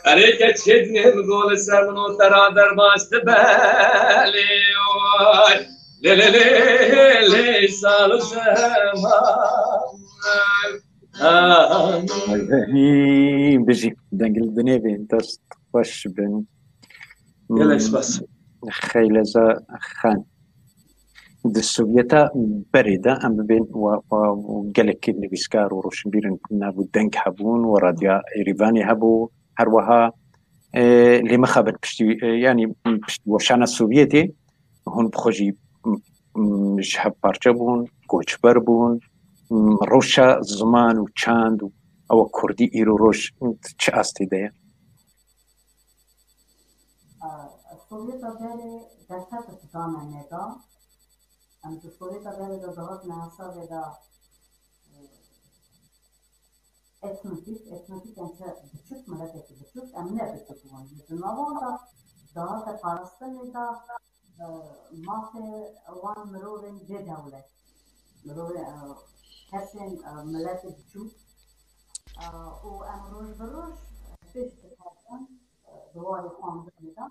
اريك تشدني بقول سر من وترى درباست بالي لي صار زمان بجي دنقل بنيبين دست خوش بن يلا بس خیلی خان د سوویتا بريدة ام بين و گلک نویسکار و روشنبیرن نابو دنگ هبون و رادیا ایریوانی هبو هروها لما خابت بشتي يعني بشتي وشان السوفيتي هون بخوجي جهب بارچه بون گوچبر بون روشا زمان و چاند او کردی ایرو روش چه استی ده Sovyeta bere desete tane da, am to Sovyeta bere da zahat nasa da etnotik ence küçük milleteki küçük emne küçük olan. Cunavanda daha da parasını da mafya olan mırovin de devlet. Mırovin kesin milleti küçük. O emroş beroş beş tane duayı kandırdı da.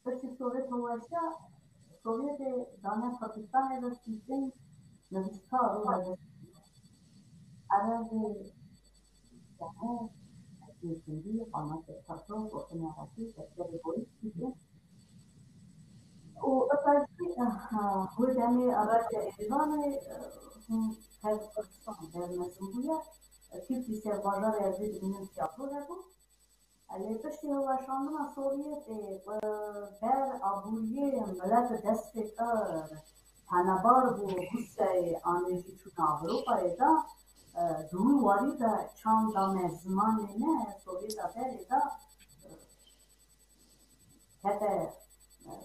Peki Sovyet Ulaş'a Sovyet'e dana Pakistan'a da sizin nüfuska olarak arazi yani şimdi ama tasavvur otomatik tekrar polis gibi o özellikle bu dönemde arazi edilen Pakistan derneği bu ya kimse bazar yazı dinleyen yapıyor bu Lepeşti ulaşanına Sovyet'e ber aburiye millet destekler hanabar bu Rusya anezi çünkü Avrupa'ya da duvarı da çanda zamanına Sovyet'e beri da hep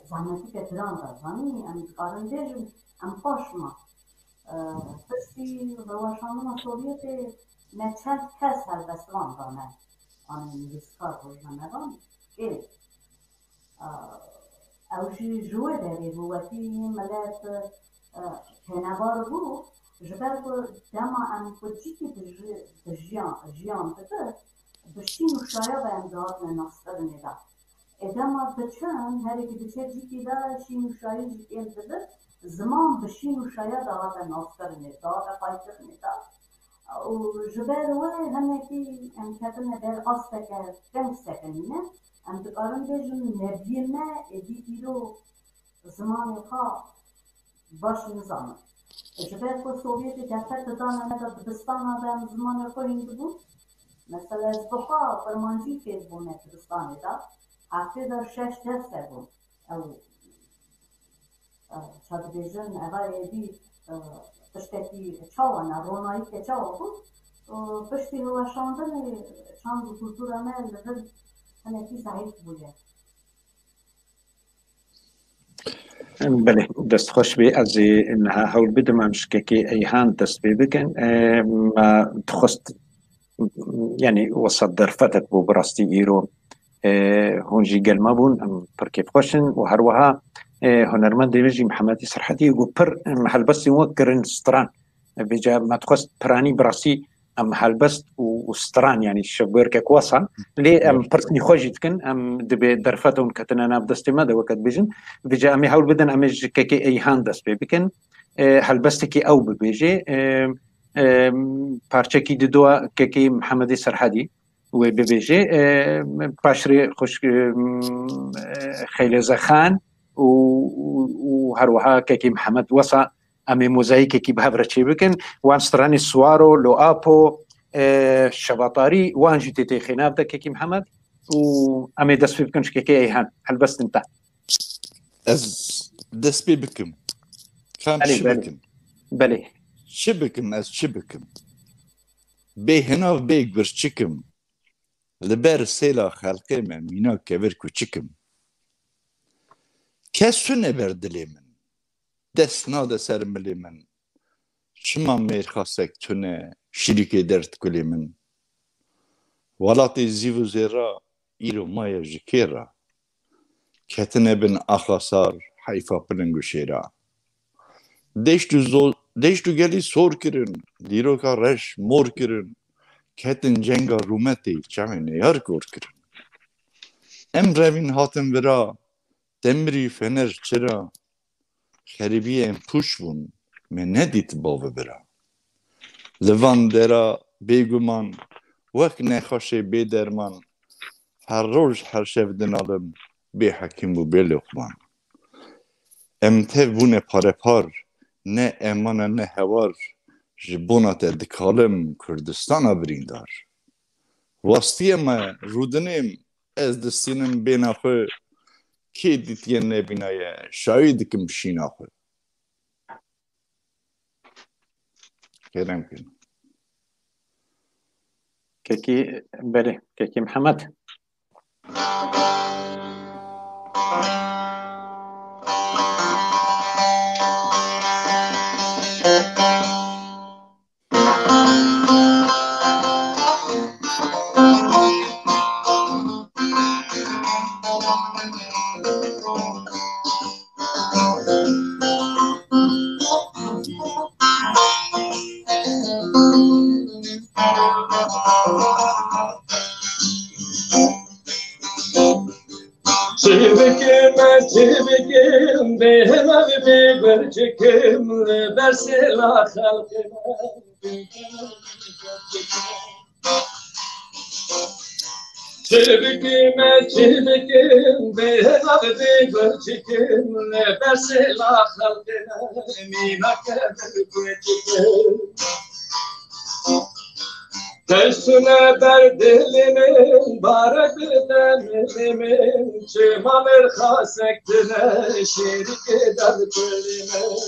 zahmeti getiren da zani yani karındejim am koşma Lepeşti ulaşanına Sovyet'e ne çent kes serbestvan da ne Anne nüfuska rojanlardan إيه أو شي جوا داري هو في ملات كنبار بو جبال دما أم بتجيكي جيان بده بشتين وشايا بهم دار من نصر ندا إدما بتشان هاري كده جيكي دا شين وشايا جيكي بده زمان بشين وشايا دار من نصر ندا قايتر ندا وجبال وين هم في أم كاتنا دار أصلك كم سكنينه أم تقارن بيجن نبينا إدي إيرو زمان الخا باش نظام جبال كل سوفيتي دفعت دانا ندا دبستان هذا زمان الخا هندبو مثلا أصدقاء فرمانجي كيزبون دبستان دا حتى در 6 درس بون أو شاد بيجن أغا إدي تشتكي تشاوانا روناي كتشاوا بو بشتي هو شاندن شاند كولتورا مال لغل أنا في سعيد بويا بله دست خوش بی از اینها حول بدم امش که ایهان دست بی بکن ما تخست يعني وسط درفتك بو براستی ایرو هونجي قلما بون بركيف خوشن وهروها هنرمند بيجي محمدي سرحدي وبر محل بس يوكرن ستران بيجا ما تخست براني براسي ام حلبست وستران يعني الشبير كواسا لي ام برسني خوجت كن ام دبي درفتهم كتنا ناب دستمده وقت بيجن بيجا امي حاول بدن امي كي اي هاندس بيكن حلبستكي او بيجي بارچكي ددوا كي محمدي سرحدي وبيجي باشري خوش خيل زخان وهروها كي محمد وصا امي موزايك كي بهبرتشي بكن وان ستراني سوارو لو ابو شباطاري وان جي تي خناب دك كي محمد وامي دس بكن كي ايهان هل بس انت از دس بكم كان شبكم بلي شبكم از شبكم بي هنا بيك برشكم لبر سيلا خلقي من مينا كبر كوچكم كسونه بردلي من دستنا ده سر ملی من شما میرخواستک تونه شریک درد کلی من ولاتی زیو زیرا ایرو مایا جکیرا کتنه بن اخلاصار حیفا پلنگو شیرا دیشتو گلی سور کرن دیرو کا رش مور کرن کتن جنگا رومتی چمه نیار کور کرن امروین هاتم ورا دمری فنر چرا خریبی پوش بون من ندیت باوه برا لوان درا بیگومان وقت نخواشه بی درمان هر روز هر شب دنالم بی حکیم و بی لقمان امته بونه پاره پار نه امان نه هوار جبونات دکالم کردستان بریندار واسطی ما رودنیم از دستینم بیناخه کی دیتیه نبینایه شاید کم شیناخه کردم کنم كيكي بله كيكي محمد Çivikim behna bir berçekim bersela halkına Çivikim behna bir berçekim bersela halkına mina kadar kuetim Teşne derdilimin barak demimin Çımamer hasektine şerik eder kelimin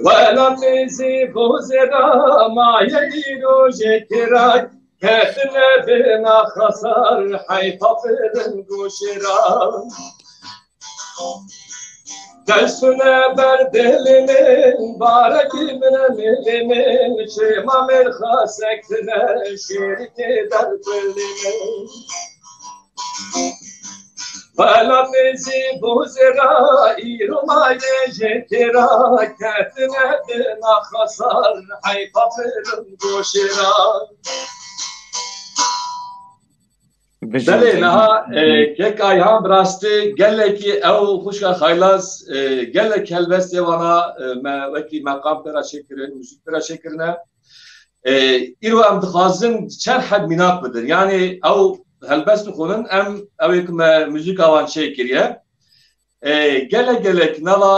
Velam bizi bozera maye roje kiray Ketine bina hasar hayta firin guşira Destune berdelimin, barekimin milimin, Şima merhasektine, şirki derbelimin. Felamizi buzera, İrumayı jetira, Ketine dina khasar, Hayfa firm goşira. بله نه یک ایام براستی گله کی او خوشا خیلاس گله کلبست وانا ما وکی مقام پر شکرن موسیقی پر شکرنه ایرو ام دخازن چند حد میناق بدر یعنی او هلبست خونن ام او یک موسیقی آوان شکریه گله نوا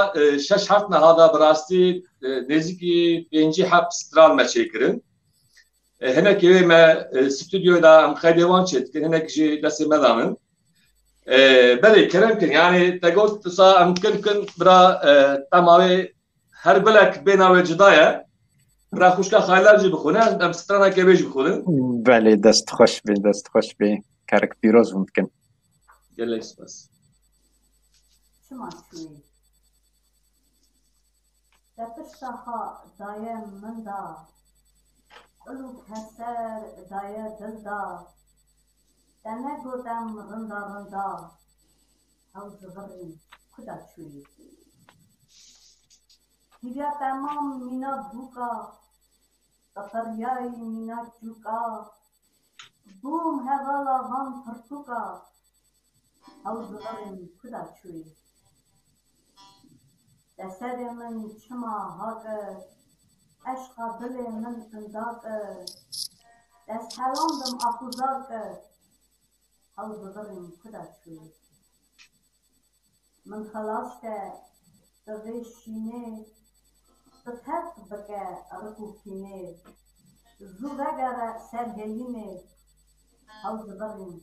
شش حرف نهادا براستی نزدیکی پنجی حرف ستران ما شکرن هنا كي ما استوديو دا مخديوان شت هنا كي داس مدامن بلي كلام كان يعني تقول تصا ممكن برا تماوي هر بلك بينا وجدايا برا خوشكا خايلار جي بخونه ام سترانا كي بيج بخونه بله دست خوش به كارك بيروز ممكن قال لك بس شما شوي دبشتها دايم من دا قلو كسر دايا دلدا دنه گودم رندا او زغرين كدا شوي هيا تمام مينا بوكا تطرياي مينا جوكا بوم هوالا غان فرتوكا او زغرين كدا شوي دسر من چما هاگه عشق دل من زنداق دست حلاندم افوزاق او بغرم کدا شوی من خلاص که دویش شینه تتحق بکه رکوکینه زوگه سرگلینه او بغرم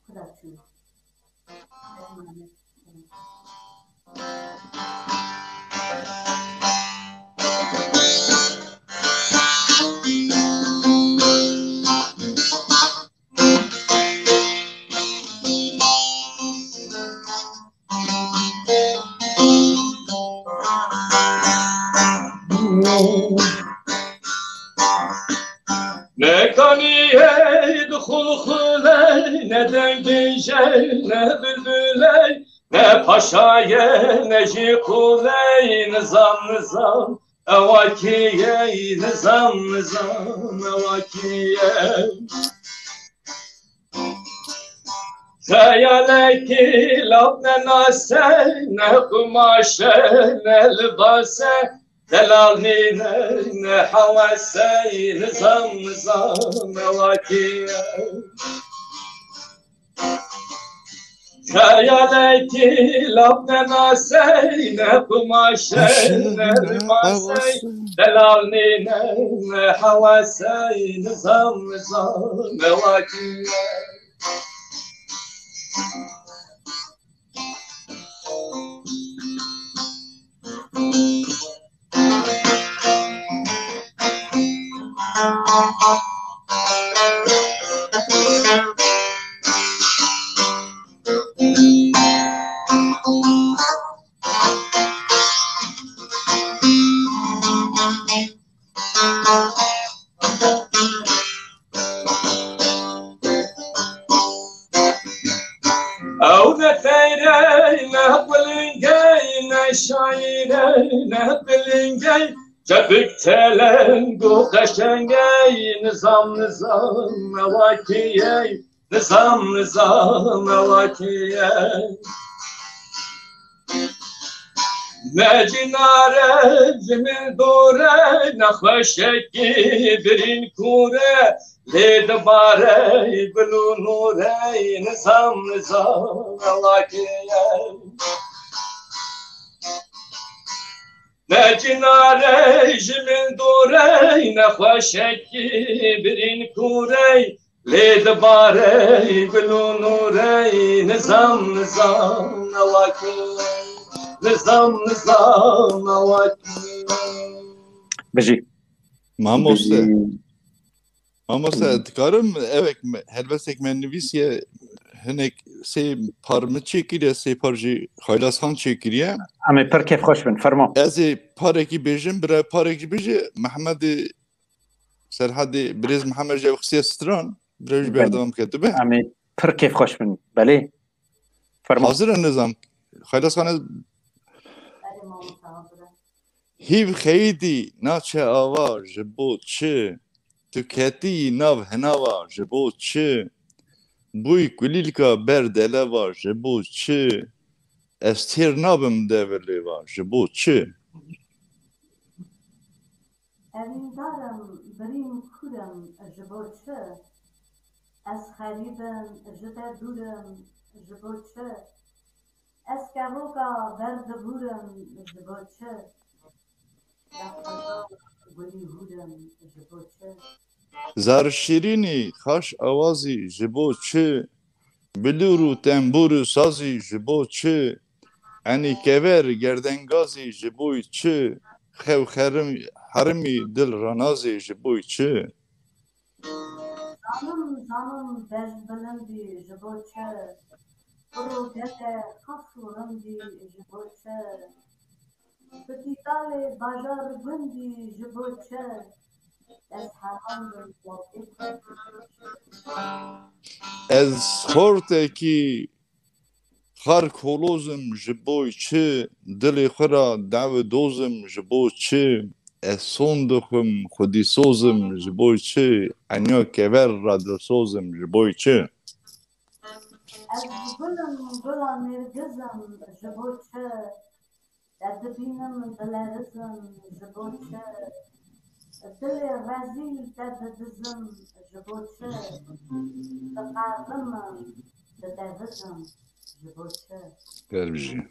کدا شوی Mekaniye dkhul khuley ne dengije ne bülbüley ne paşaye ne jikuley nizam evakiye nizam evakiye Hayaleki labne nase ne kumaşe ne libase Delalni ne havase nizam evakiye Hayaleki labne nase ne kumaşe ne libase Delalni ne havase nizam evakiye او نتيري نهبلنجي نشايري نهبلنجي جبك تلنجو قشنجي نظام مواكيي نظام مواكيي نجناره جميل دوره نخشكي برين كوره لید باره بلو نوره نظام علاقیه نجناره جمین دوره نخوشکی برین کوره لید باره بلو نوره نظام علاقیه نظام علاقیه بجي Ama sen tıkarım evet helbestek men nivisiye هنک سی پارم چکیه سی پارجی خیلاس خان چکیه اما پر کیف خوش بن فرما از پارکی بیجم برای پارکی بیجه محمد سرحد بریز محمد جوخسی استران برایش بردم کتبه اما پر کیف خوش بن بله فرما حاضر نظام خیلاس خان هیو خیدی ناچه آوا جبو چه تو کتی ناو هناوا جبو چه بوی کلیلکا بردلوا جبو چه استیر نابم دولوا جبو چه امیندارم بریم کورم جبو چه از خریبم جده دورم جبو چه از کروکا برد بورم جبو چه زار شیرینی خاش آوازی جبو چه بلورو تنبورو سازی جبو چه انی کور گردنگازی جبوی چه خو حرمی دل رانازی جبوی چه زانم بز بلندی جبو چه برو گته خفورندی جبو چه فتیتال بازار گندی جبو چه از حرام از خورته کی خار کولوزم جبوی چه دل خورا دعو دوزم جبو چه از صندوقم خودی سوزم جبوی چه انیا کور را دل سوزم جبوی چه از گلا نرگزم جبو چه دبینم دلرزم جبو چه دل رزیل دزم جبو چه دقاقم ددوزم جبو چه گربجی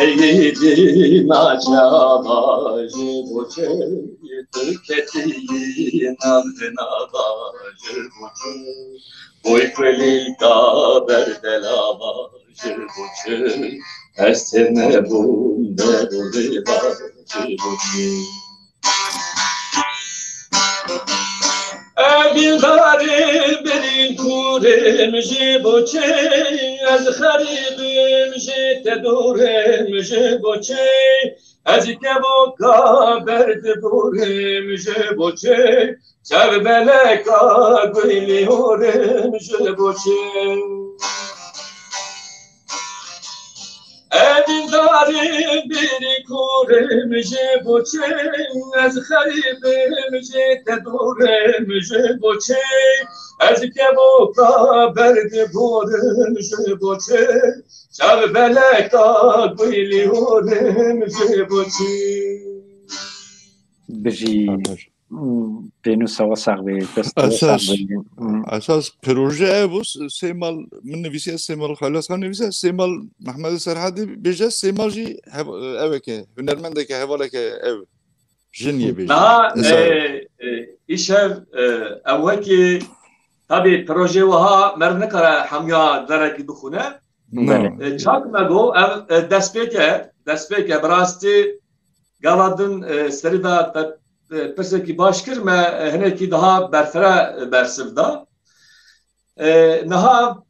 Eydi naçava jiboçe Türketi navdena jiboçe Boy kwelika berdelava jiboçe Estene bunde buliva jiboçe Evildari berin kurem jiboçe از خریبم جت دورم جبوچه از کبوکا برد بورم جبوچه سر بلکا گویلی هورم جبوچه evin darim biri kurem jeboçe az xaribim jete durem jeboçe az keboka berdi borem jeboçe şav beleka guli horem jeboçe بجی بینو سوا ساقبی اساس پروژه بوس سیمال من نویسی سیمال خلاص خان نویسی سیمال محمد سرحدی بیجه سیمال جی اوه که هنرمنده که حواله که او جنیه بیجه ایشه اوه که tabi proje وها مر نکره همیا درکی بخونه چاک مگو دستپیکه براستی گاladın seri da perseki başkır me heneki daha berfere bersivda naha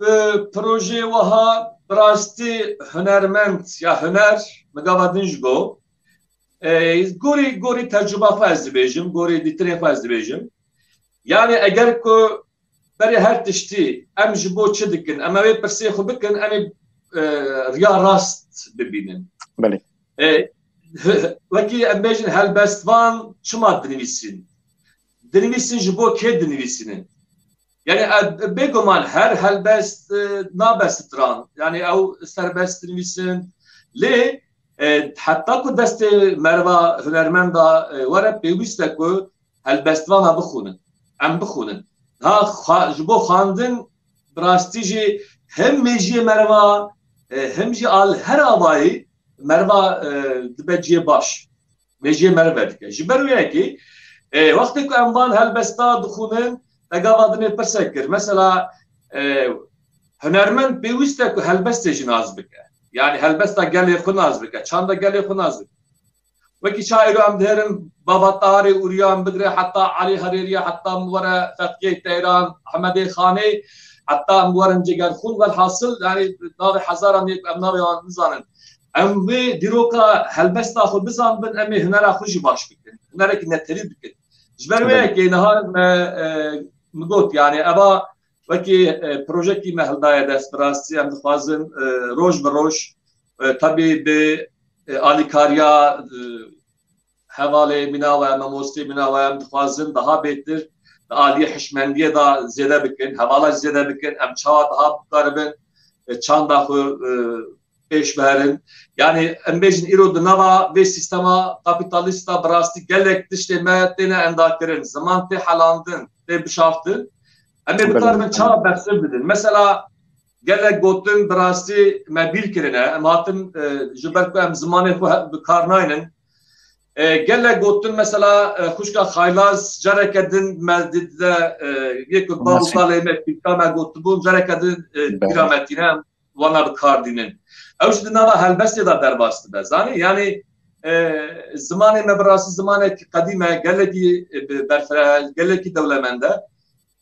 proje vaha براستی هنرمند یا هنر مگاودن جگو گوری تجربه فاز بیجم گوری دیتری فاز بیجم yani eğer ko beri her tişti em jibo çedikin ama ve persi xo bikin em riya rast bibinin بله وکی امبیجن هلبستوان چما دنویسین جبو که دنویسینن yani begoman her helbest nabestran yani او serbest dنویسن لی حتی کو دست مروا هنرمندا وره پیوسته کو هلبستوان بخونن ام بخونن ها جبو خواندن براستی جی هم میجی مروا هم جی آل هر آبایی مروا دبجی باش میجی مروا دیگه جبرویه کی وقتی که انوان هلبستا دخونن تقاضدن پرسکر مثلا هنرمند بیوسته که هلبسته جناز بکه yani هلبستا گلی خناز بکه چاندا گلی خناز بکه وكي شاعر ام دهرن بابا طاري وريان بدري حتى علي هريري حتى مورا فتكي تيران حمدي خاني حتى مورا جيجان خون والحاصل يعني ناوي حزارة ميك ام ناوي نزانن ام بي ديروكا هلبس تاخذ بزان بن امي هنرا خوشي باش بكن هنرا كنا تريد بكن جبر وياكي نهار مقوت يعني ابا وكي بروجيكي مهلدايا دست براستي ام دخوازن روج بروج طبي ب آلیکاریا حواله بنا و مموستی بنا و ام دخوازن daha beter عالی حشمندیه da زیاده بکن حواله زیاده بکن ام çağa daha بقربن çan da peş verin yani em bejin irodu nava ve sistema kapitalista brasti gelek dişte mehtine endaklerin zaman te halandın te bişaftın em bقربن çağa bahsedin mesela gelek gotun brasti mebil kirine em hatin jiber ku em zamanê xwe bikarnaynin gelek gotun mesela xuşka xaylaz carekedin mezdide yek babutalê me pîka me gotibûn carekedin pîrametîne wana bikardînin ew ji di nava helbestê da derbas dibe zanî yani zamanê me birastî zamanekî qedîm e gelekî berfireh gelekî dewlemend e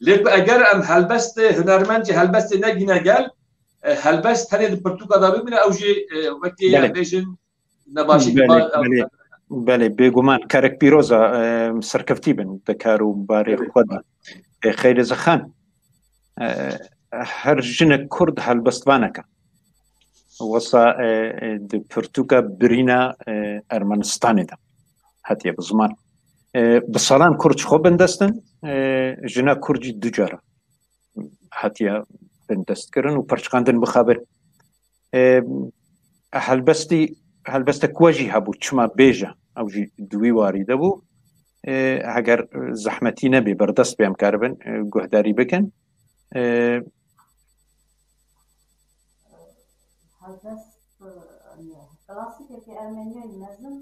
lê eger em helbestê hunermend jî helbestê negîne gel هلبست هني البرتوكا دا ببینه او جي وكي بيجن نباشي بله بێگومان کارێک پیرۆزە سەرکەفتی بن دەکار و بارێ خۆدا خەیرە زەخان هەر ژنە کورد هەلبەستوانەکە وەسا پرتوکە برینە ئەرمەنستانێدا هەتیە بە زمان بە ساڵان کورد خۆ بندەستن ژنە کوردی دوجارە هەتیە بندەستکردن و پەرچقاندن بخابر هەلبەستە کوەژی هەبوو چما بێژە ئەوژی دوی واری دەبوو هەگەر زەحمەتی نەبێ بەردەست پێم کار بن گوهداری بکەن کلاسیکێکی ئەرمێنیای مەزن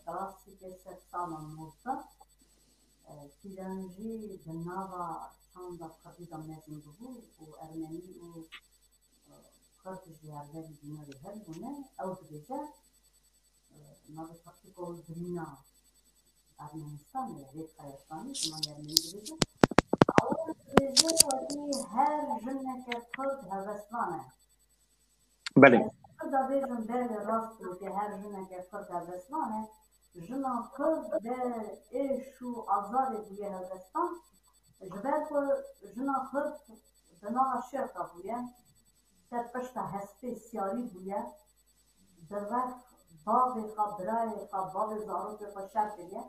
کلاسیکێ سەد ساڵە مۆزدە پیرەنجی بناوە çanda kapıda mezun bu Ermeni o Kırgız yerleri dinleri her buna avdırıcı navi taktik olduğuna Ermenistan ya ve Kayıstan'ı zaman Ermeni gibi avdırıcı ki her cümleke Kürt heveslanı. Bale. Da bizim böyle rastlı ki her cümleke Kürt heveslanı. Juna Kürt de şu azar ediyor Hevestan. جبال کو جنا خرد بنا شرطه بوده در پشت هسته سیاری بوده در وقت باب خبرای باب زاروت کو شرط بوده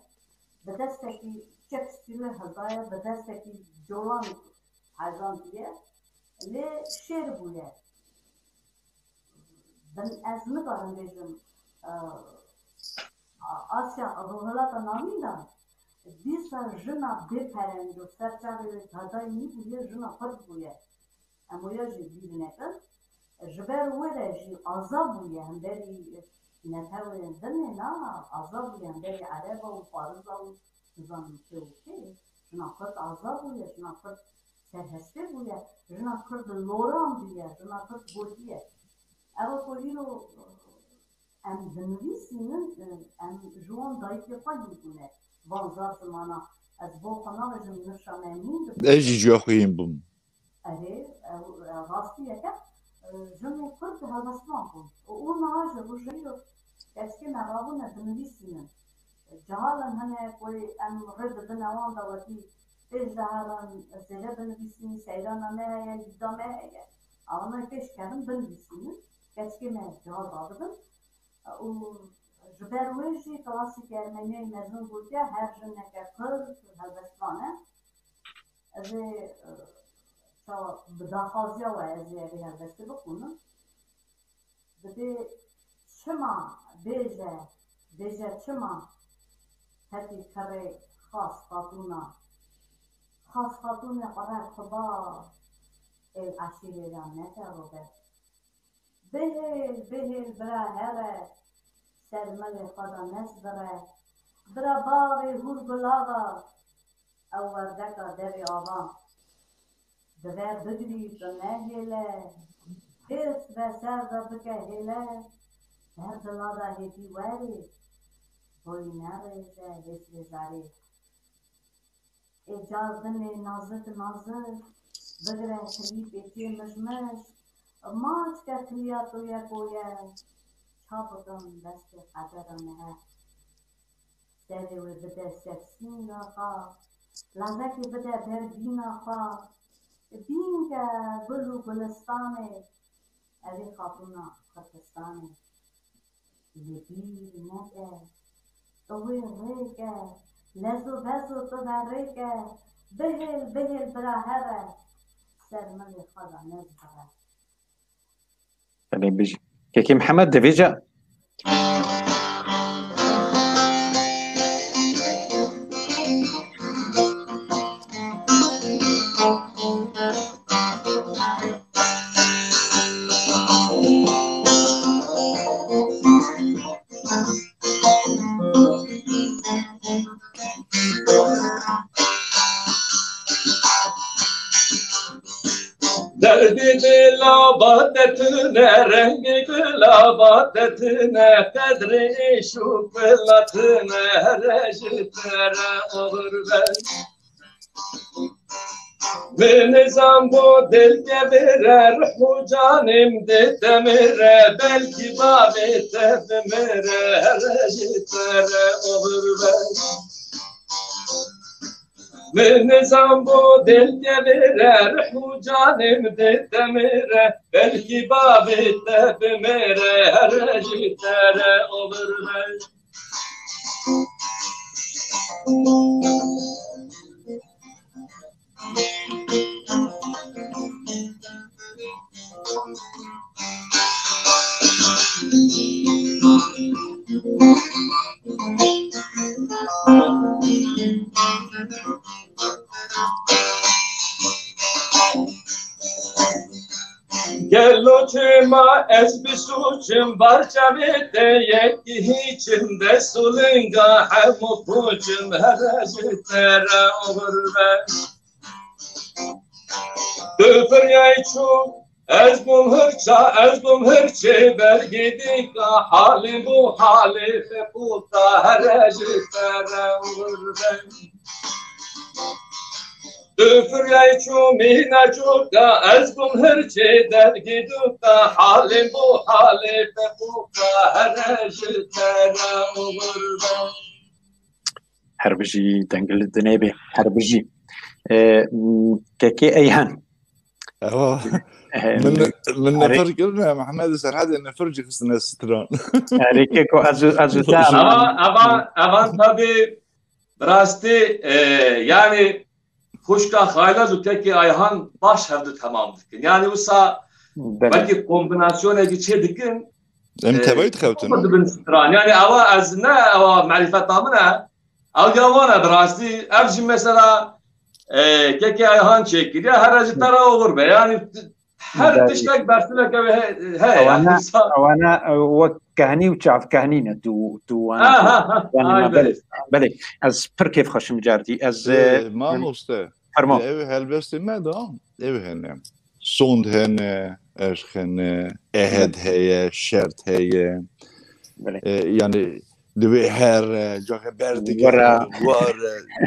به دسته کی چک استیل هدایا به دسته کی جولان حیوان بوده لی شیر بوده ben ezmi karın diyeceğim Asya ruhlat anlamında Disa jina beperen do serçavê hadayî bûye jina xurt bûye. Em wêya jî bîr nekin. Ji ber wê re jî aza bûye hemberî netewên dinê na aza bûye hemberî ereba û fariza û nizamin kê û kê. Jina xurt aza bûye, jina xurt serhestê bûye, jina xurt loran bûye, jina xurt gotiye. Ew ku îro em dinivîsînin em ji wan dayîkê xwe dîbûne. Vanzar zamana az bu kanalajın nişaneynin Ejî ciyaxuyên bûm. Rastiye ke cümle Kürt hevesman bûn. û naje bu jîro eski merabûne dinivîsînin. Cehalan hene ku em rê didin ewan da wekî pêş de heran zêde binivîsînin seyrana me heye dîda me heye. Ama pêş kerin binivîsînin eski me cehal dabidin û ji ber wê jî klasîk Ermeniyayê mezin bûye her jineke Kurd hevesvan e ez ê bi daxwaziya we ez ê evê helbestê bixwînim dibê çima bêje çima hekî kerê xas xatûna qere xuda العشيرة رامنتا روبرت بهل برا هره سرمل خدا نصبره برا باغی هور گلاغا او وردکا دری آوان دویر بگری تو نهیله حس به سر دا بکه هیله در دلادا هیدی واری بوی نریزه حس بزاری اجازن نازک بگره کلی پیچی مشمش ماچ که کلیا تویا کویا چاپکم دست قدرانه سری و بده سکسین آقا لذکی بده بردین آقا بین که گل و گلستانه اوی خاتونا خرکستانه لبی نده توی ریکه لزو بزو تو در ریکه بهل برا هره سرمل خدا نزبره بله بيجي كيكي محمد دفيجا درد لابدتنا رنگ لابدتنا قدر شوکلاتنا رجتر آورد به نظام با دل که بره روح جانم دیده میره بلکی بابی تب میره رجتر آورد من نظام با دل که بره روح جانم دیده میره بلکی بابی تب میره رجتر آورد گلو چه ما از بسوچم برچویده یکی هیچم به سولنگا همو پوچم هرجتر آورد دفریای چون از بوم هرچه برگیدی که حالی بو حالی فقوطا هرجتر آورد دفریای چون مینا چوکا از بوم هرچه درگیدو که حالی بو حالی فقوطا هرجتر آورد هربجي دنقل الدنيبي هربجي كيكي ايهان من نفرج قلنا محمد سرحاد ان فرج خصنا ستران عليكو ازو اما tabii براستی yani kuşka haylazı teki ayhan baş herdi tamamdır. Yani usa belki kombinasyona geçirdikin تبعي تخوتن yani ava az ne ava marifet namına av yavana براستی evci mesela keki ayhan çekiliyor her acıtara olur be yani her dişlek bersilek he yani وانا وكهني وشعف كهنينا دو انا بلي از پر كيف خشم جارتي از ما مسته فرما ايوه هلبست ما دام ايوه هن سوند هن اشخن اهد هي شرط هي يعني دوي هر جاك بردك وار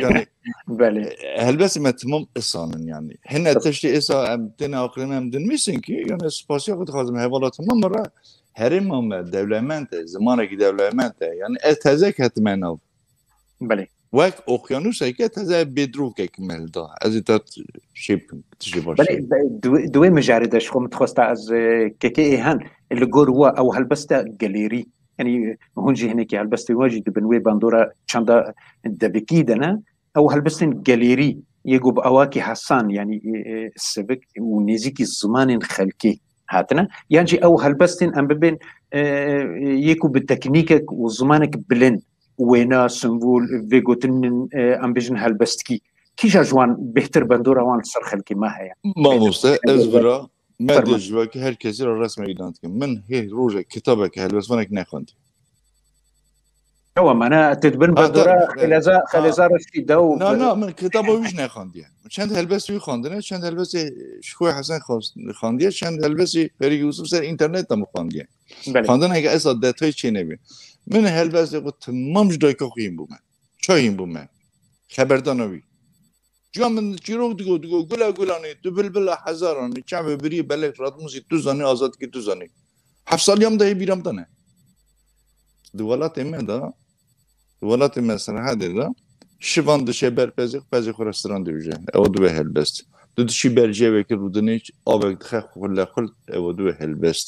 يعني بله هلبس ما تمام إصانن يعني هنا تشتي إصا أمتنا أقلنا مدن ميسنكي يعني سباسيا قد خازم هوالا تمام مرة هرم دولمانته زمانك دولمانته يعني أتذاك هتمناو بله وك أوقيانوس هيك تذا بدروك كمل دا أزيت شيب تجيبه بله دوي مجاردش خو متخصص از كيكي إيهان اللي جوروا أو هلبسته جاليري يعني هون جي هناك هلبستي واجد بنوي باندورا شاندا دبكيدنا او هلبستن جاليري يجو بأواكي حسان يعني السبك ونزيكي الزمان خلكي هاتنا يعني او هلبستن ام بين يكو بالتكنيكك وزمانك بلند وينا سمبول فيجوتن ام بيجن هلبستكي کیجا جوان بهتر بندور اوان سر خلکی ما هیا ماموستا از برا مدیا جوا که هر کسی را رسم ایدان که من هی روزه کتابه که هلبس ونک نخوندی هو معناها تدبن بندورة خلازا رشدي دو نه من کتابو ویش نخوندی چند هلبس وی خوندنه چند هلبس شکوه حسن خوندیه چند هلبس فری یوسف سر اینترنت هم خوندیه خوندن اگه اصلا دتای چی نبی من هلبس دیگه تمام جدای که خویم بومه چاییم بومه خبردانوی جا من چیروک دیگو گلانه تو بلبل هزارانه چه بری بلک رات موزی تو زنی آزاد که تو زنی 7 سالی هم دهی بیرم دانه دولت مثلا هده دا شوان دشه برپزیق پزیق رستوران دیوژه او دو هلبست دو دشی برجه وکی رودنیچ آبک دخه خل او دو هلبست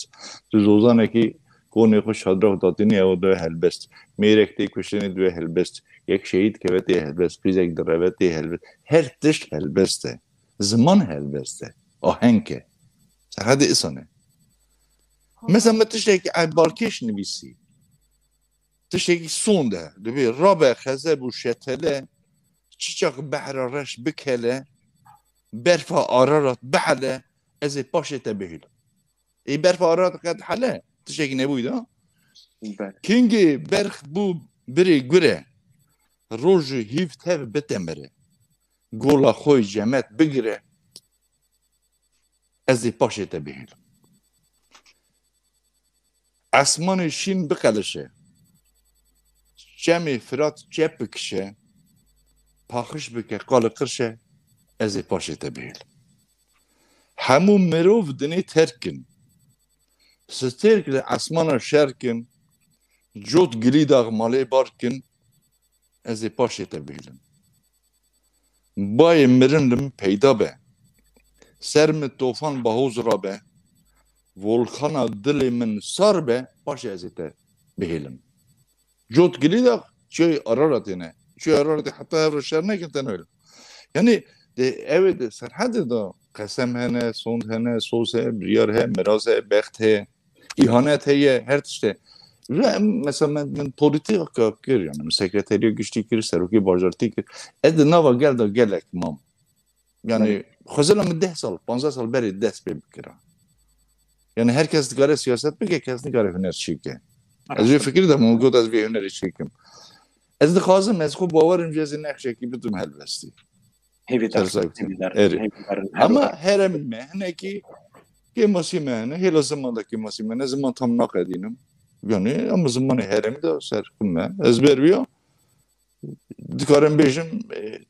دو زوزانه کی کونه خوش شادراه دادینی او دو هلبست میرکتی کشتنی دو هلبست یک شهید که وقتی هلبست پیزک در وقتی هلبست هر تشت هلبسته زمان هلبسته آهنگه سرحد ایسانه مثلا ما تشتی که بالکش نویسی تشتی سونده دوی رابع خزب و شتله چیچاق بحرارش بکله برفا آرارات بحله از پاشته بهیل ای برفا آرارات قد حله تشتی نبویده کنگی برخ بو بری گره روژ هیفته بتمره گولا خوی جمعت بگره از پاشته بهیل اسمان شین بقلشه جمع فرات جب بکشه پاخش بکه قال قرشه از پاشته بیل همو مروف دنی ترکن سترک اسمان شرکن جوت گلی داغ مالی بارکن از پاشته بیلن بای مرنم پیدا به سرم توفان باهوز را به ولکانا دل من سار به باشه از بیلن جوت گلی داغ چه آراراتینه چه آرارات حتی هفرشتر نکنتن öyle yani evet serhade da قسم هنه سوند هنه سوز هه بریار هه مراز هه بخت هه ihanet هه her tişte ve mesela ben politik görüyorum sekreteriye güçlü kiri seruki bajarti kiri nava gel da gelek mam yani خزلا من 10 سال 15 سال beri dest بکرم yani herkes gare siyaset beke herkes gare hüner çike از یه فکری دارم موجود از بیه هنری چیکم از دخوازم از خوب باورم جزی نخشه کی بدم هلبستی اما هرم مهنه که ماسی مهنه هلا زمان دا که ماسی مهنه زمان tam ناقدینم yani ama zamanı heremi de serkime ezber bia dikarim bejim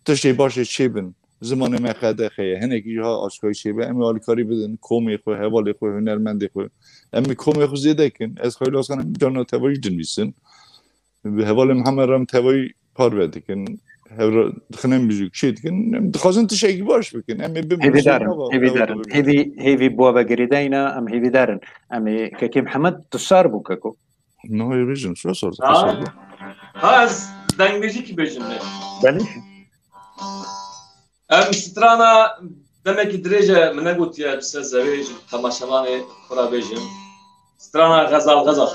tişi başı çibin zamanı mekade xeye heneki ha aşkay çibe emi alikari bedin komi xo hevali xo hünermendi xo emi komi xo zedekin ez xeyli aslanım canı tevayı dinmişsin hevali Muhammed ram tevayı parvedikin hevra dixnem büzük şeydikin dixazın tişeki baş bikin emi bim hevidarın hevi bova geridayna am hevidarın emi keki Muhammed tusar bu kako no yürüyüşün şu sordu az dengeci ki bejimle beni strana demek ki derece mene gotiye bise zevej tamaşavanı kura bejim strana gazal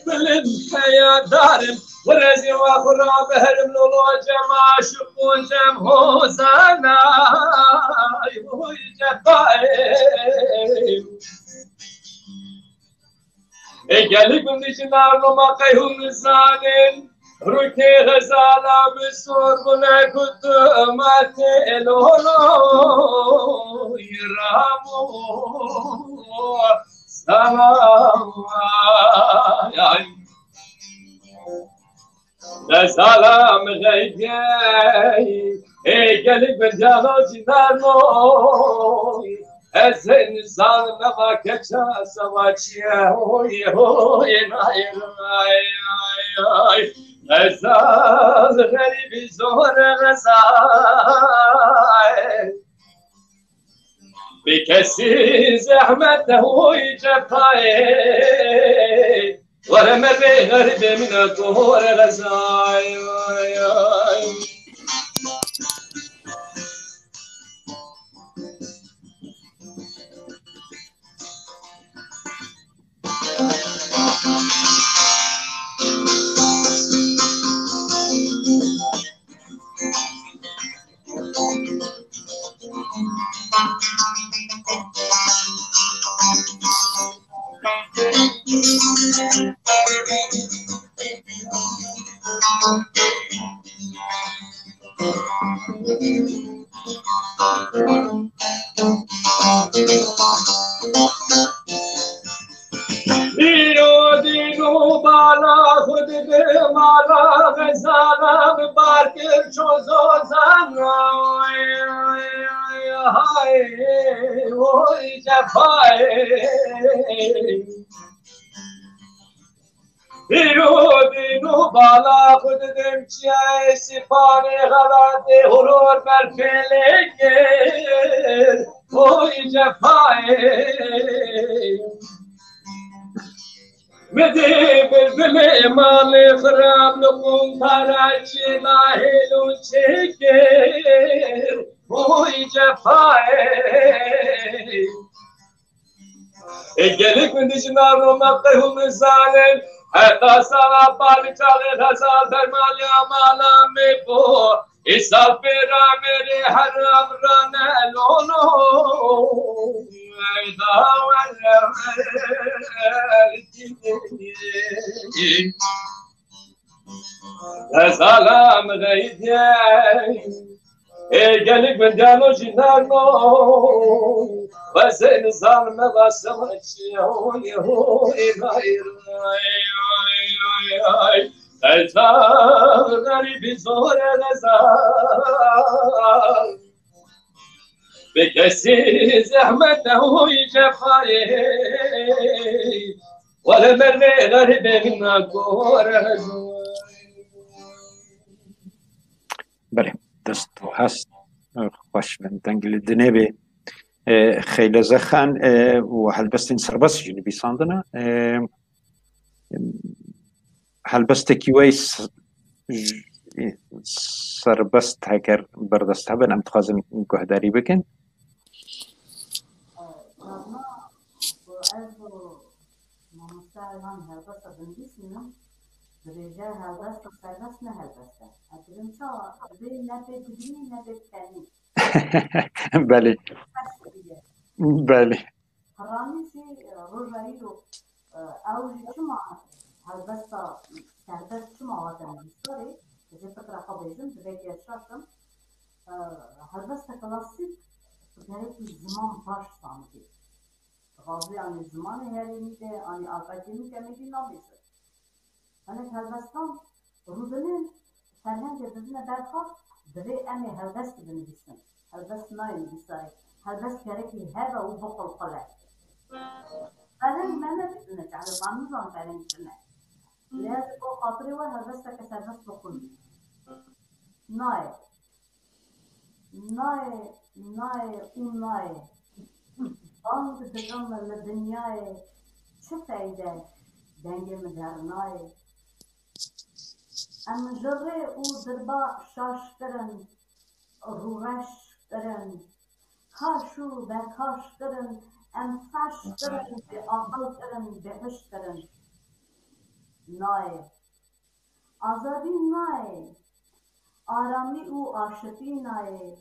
كل حياة دارم ورزي وأخرى بهرم لولو جمع شقون جمع زانا ويجفايم قالك من جنار وما قيهم زانين روكي غزالة بسور بنا كنت ما تلولو يرامو سلام لا سلام غيجي قالك من جانو جنارو أزين الظالم ما كشا سواتشيا هوي هوي ناي غزال غريب زهر غزال بكسي زحمته ويجفاي ولا مري غريب من الظهور غزال دینو بالا خود به مالا غزالا بارکر چوزو زنای های وی جفای دینو بالا خود دمچه سپان غلط هرور بر فلکر وی جفای مدي بلبل امام خراب لكم فراجي لاهلو شكر وي جفاي اجلك من دجنار ومقهم الزالم حتى سارا بالتاغ غزال درمان يا مالا ميبو إسال بيرا ميري حرام رانا لونو عيدا ولا سلام غيدي قالك من دانو جنانو وزين ظالم بسمتشي هوي هوي غير غريب زور غزال بكسي زحمته ويجفاي ولا مرة غريب منا كورة بله دست هست خوش من تنقل دنبه خیلی زخان و هلبستین سرباس جنبی ساندنا هلبست کیویس سربست هکر بردست هبن ام تخوازن گهداری بکن درجة هلبست سربست نه هلبسته اترم چا به نبه گدری نبه تنی بله بله هرانی سی روزایی رو اوجی چما هلبست سربست چما وطن بیستاری جه فکر خوابیزم دویدی اشتاشم هلبست کلاسیک گرکی زمان باش سامدی غازی آنی زمان هری میده آنی آقایی میده میدی نامیزه أنا هالبستان رودنين سرهنج بدنا دارخا دري أنا هالبست بنجسم هالبست نايم بيساي هالبست كركي هذا وبقى القلع أنا ما بدنا تعرف عن نظام تعلم سنة لازم أقول خاطري وهالبست كسربست بقول ناي ناي ناي وناي أنت تجمع الدنيا شو فايدة دنجي مدرناي ام جره او دربا شاش کرن روش کرن کاشو برکاش کرن ام فش کرن به آقل کرن به هش کرن نایه آزادی نایه آرامی و عاشقی نایه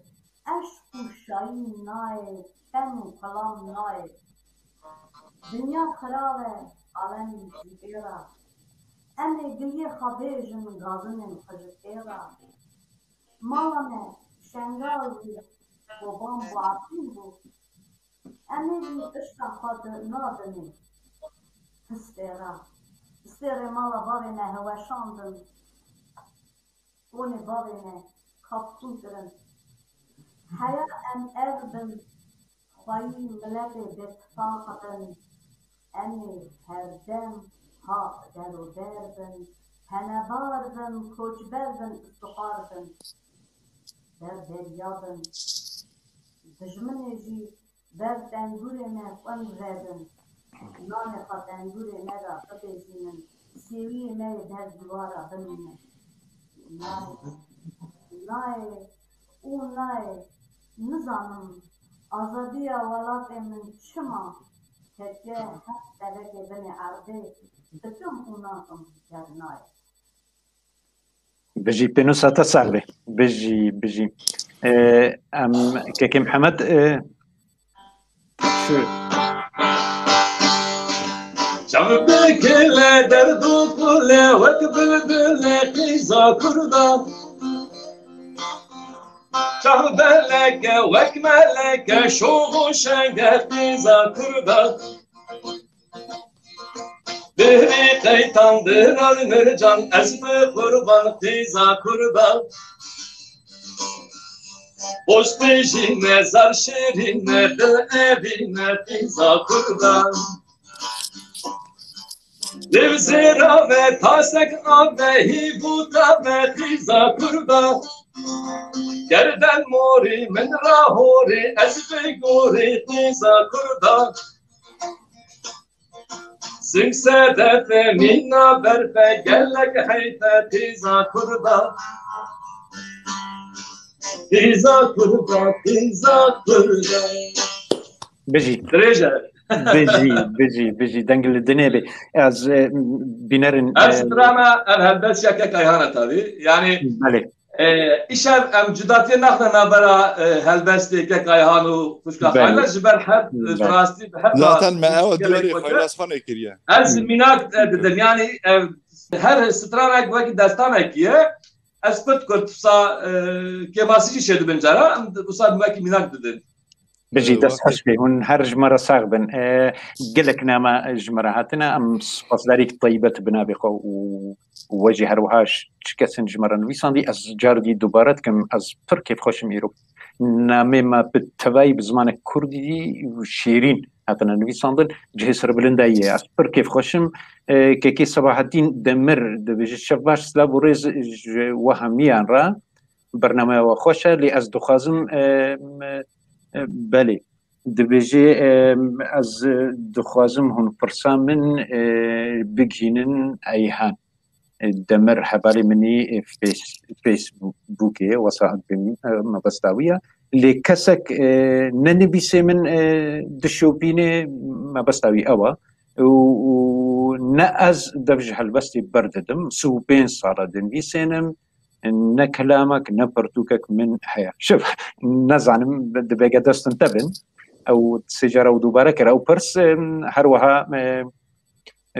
عشق و شایی نایه فن و کلام نایه دنیا خرابه عالم زیبیرا امی گلیه خبیجن گازن خجتیرا مالانه شنگاوی بابام باعثی بود امی بی اشتا خاطر نادنی استیره مالا بابینه هوشاندن اونی بابینه کپسون کرن حیا ام اردن خواهی ملت بتفاقتن امی هر دم ها در و دردن هنباردن کوچبردن استخاردن در دریابن دجمنه جی در تنگوری مفن زدن نان خوا تنگوری مرا بپیزینن سیوی می در دیوارا بمینن نای او نای نزانم آزادی ولات من چما که هست درگه بنی عربی بکم اوناکم در نای بجي بنوسة صعبة بجي ام كيكي محمد شو شعب كل دردو كل وقبل بالقيزة كردا شعب لك وكملك شوغ شنقة قيزة كردا بهري قيتان درال مرجان أزب قربان قيزة كردا boş peşine zar şerine dil evine pizza kurban Levzera ve tasek ave hibuta ve pizza kurban Gerden mori min rahori ezbe gori pizza kurban Singse defe minna berfe gellek heyte pizza kurban Pizza kurban, pizza kurban. بجي درجة. بجي دنقل الدنيا بي از بنرن أستراما الهبت شكا كيهانة تابي يعني بله إيشان أم جداتي نحن برا هلبستي كيهانو فشكا خايلة جبر حد دراستي بحب zaten me ev diyarî xwelasxanê kiriye از مينات ددم يعني هر سترانا وكي داستانا كيه أثبت كنت بصا كماسيجي شد بنجارة بصا بماكي ميناك ددن بجي دست حسبي هون هر جمرة صاغبن قلك ناما جمرة هاتنا ام صفداريك طيبة بنابقة ووجه هروهاش شكسن جمرة نويساندي از جاردي دوبارت كم از پر كيف خوشم ايرو نامي ما بالتواي بزمان كردي شيرين هاتنا نويساندن جهسر بلنداية از پر كيف خوشم كيكي صباح الدين دمر دبجي شفاش سلاب وريز وهميان را برنامه وخوشة لي از دخازم بله دبجي از دخوازم هون فرسان من بگهینن ایهان دمر حبالي مني فيسبوكي وسائل مبستاوية لكسك ننبيسي من دشوبيني مبستاوي أوا ونأز دبج هلبستي برددم سوبين صار دنبيسينم نه كلامك نه برتوكك من حياة شوف نزعنم دبقى دستن تبن او سجارة ودوبارة كرا او برس هروها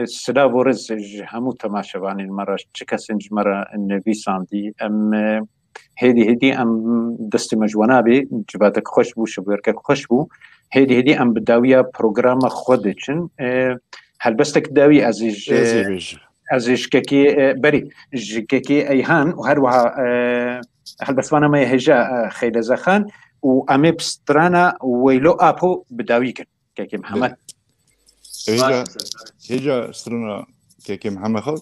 سلاف ورز همو تماشواني المرة شكسنج مرة النبيساندي ام هيدي ام دستي مجوانابي جباتك خوشبو شبيركك خوشبو هيدي ام بداوية بروغرام خودتشن هلبستك داوي ازش كي بري كي ايهان وهروها هلبسوانا ما يهجا خيل زخان وامي بسترانا ويلو ابو بداويكن كي محمد هجا سترانا كي محمد خو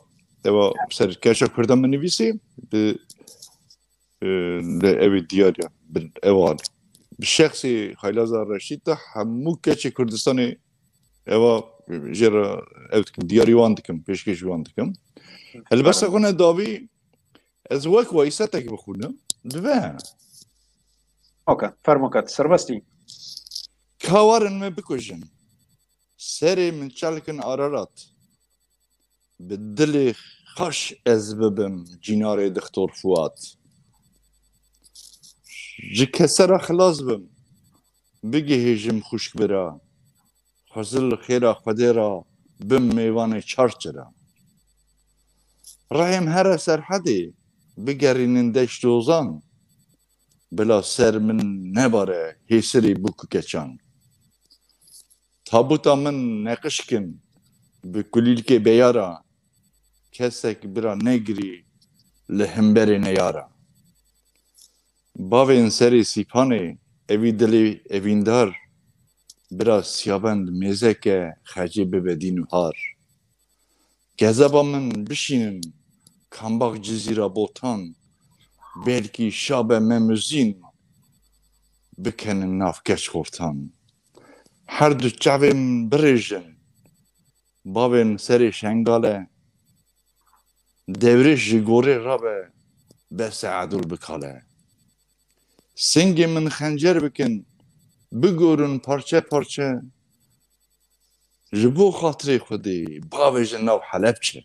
دوا بسر كاشا كردم من نفسي ب لأبي دياريا بالأوان بالشخصي خيلازا رشيد همو كاشا كردستاني اوا جرا اوتكم دياري واندكم بيشكش واندكم هل بس اكون دابي از وك ويساتك بخونا دفا اوكي فرموكات سربستي كاورن ما بكوجن سري من شالكن ارارات بالدل خش از ببم جنار دکتر فؤاد جی کسر خلاص بم بگه هجم خوشک برا خزل خیرا خده را بم میوان چارچرا رایم هر سرحدی بگرینن دشت وزان بلا سر من نباره هیسری بکو کچان تابوتا من نقشکن بکلیل که بیارا کسک برا نگری لهمبری نیارا باوین سری سیپانه اوی دلی اویندار برا سیابند میزه که خجی ببدین و هار گذبا من بشینن کامباق جزیره بوتان belki şabe memüzin bikenin nafkeç kurtan. Her du çavim birejin bavin seri şengale devriş jigori rabe bese adul bikale. Singi min xencer bikin bigorun parça parça jibo xatri xudi bavijin nav Halepçe.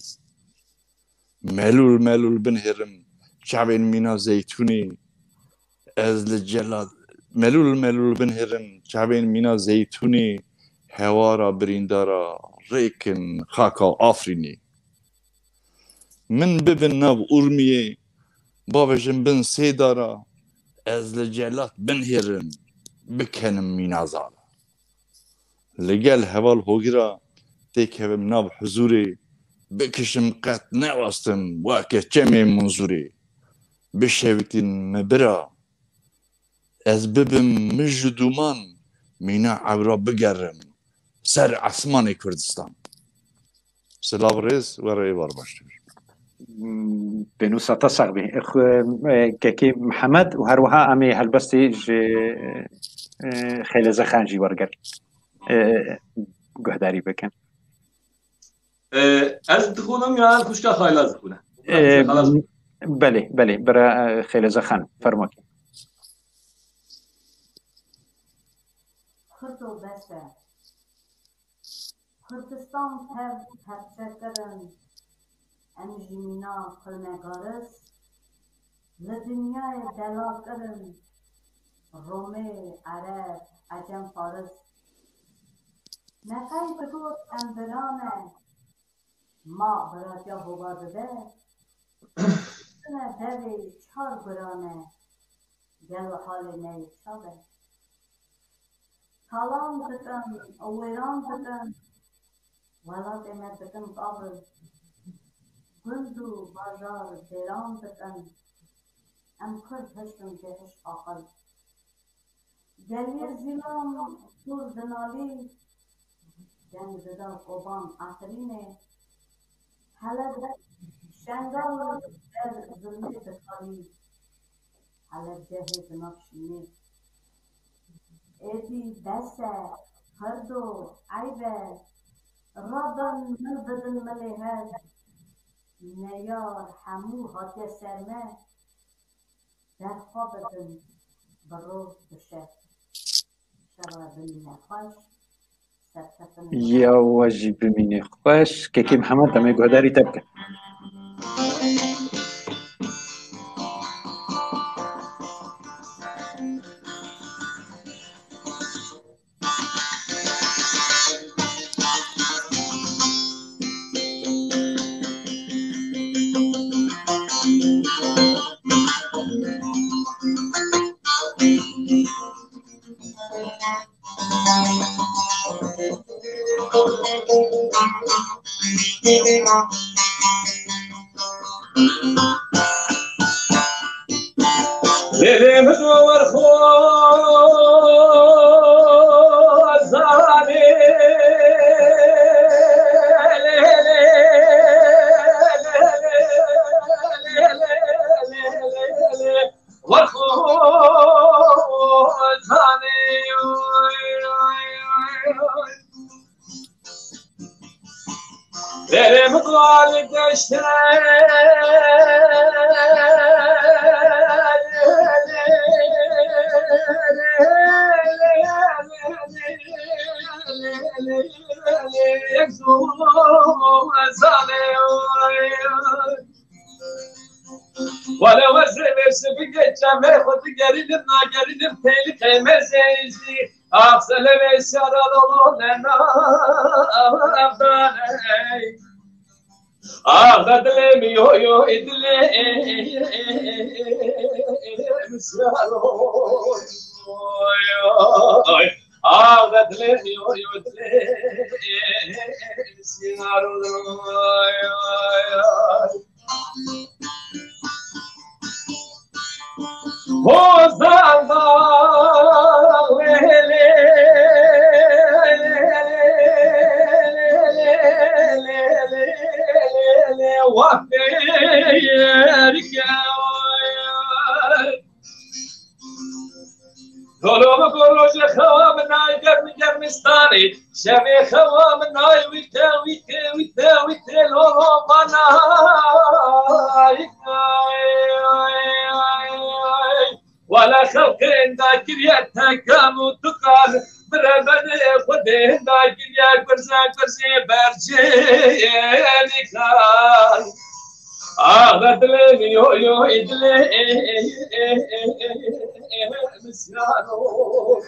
Melul binhirim شعبين مينا زيتوني أزل الجلاد ملول بنهرن شعبين مينا زيتوني هوارا بريندارا ريكن خاكا آفريني من ببن ناب أرمية بابجن بن سيدارا أزل الجلاد بنهرن بكنم مينا زارا لقال هوال هوغرا تيك هبم ناب حزوري بكشم قط نواستم واكه جمع منظوري بشویتین مبرا از ببم مجدومان مینا عبرا بگرم سر عثمان کردستان سلام ریز و رای بار باشتر بنوسا تصغبي كي محمد وهروها امي هالبستي خيل زخانجي ورقر قهداري بكن از دخولم یا خوشکا خایلاز کنه بله برا خیلی زخان فرماکی خردو بسه کردستان هفته کرن انجیمینا کلنگارس لدنیای دلا کرن رومه عرب عجم فارس نخی بگوت اندرانه ما براتیا بوارده ده نه دوی چار برانه گل و حال نی چابه کالان دکن اویران دکن ولات امت دکن قابل گندو بازار دیران دکن ام کرد هشتم جهش آقل گلیر زیلان پور دنالی جنگ زدن قوبان آخرینه حلب شنگال در ظلمه بخاری حلب جهه بنافشینه ایدی بسه هردو عیبه رادن ملبدن ملیهد نیار همو هاتی سرمه در خوابدن برو بشه شبه بمینه خوش يا واجب مني خوش كي محمد تمي قهداري تبكي ليلي مدور خوزاني ورخوزاني ليلي مدور يكزو زالي ولا وزن سبقت جمع خد قريدنا قريد تلك مزيزي أفصل بسر لنا أفضلي أغدلي ميو يو إدلي مسيارو أغدلي ميو يو إدلي مسيارو Hosanna, lele, Dolom gorosh kham nay garmistani shave kham nay wite lolo banay wala khalqin dakriya takanu tukan brabane khode dakriya kurza berje nikal أغدلي يو يو إدلي مسيانو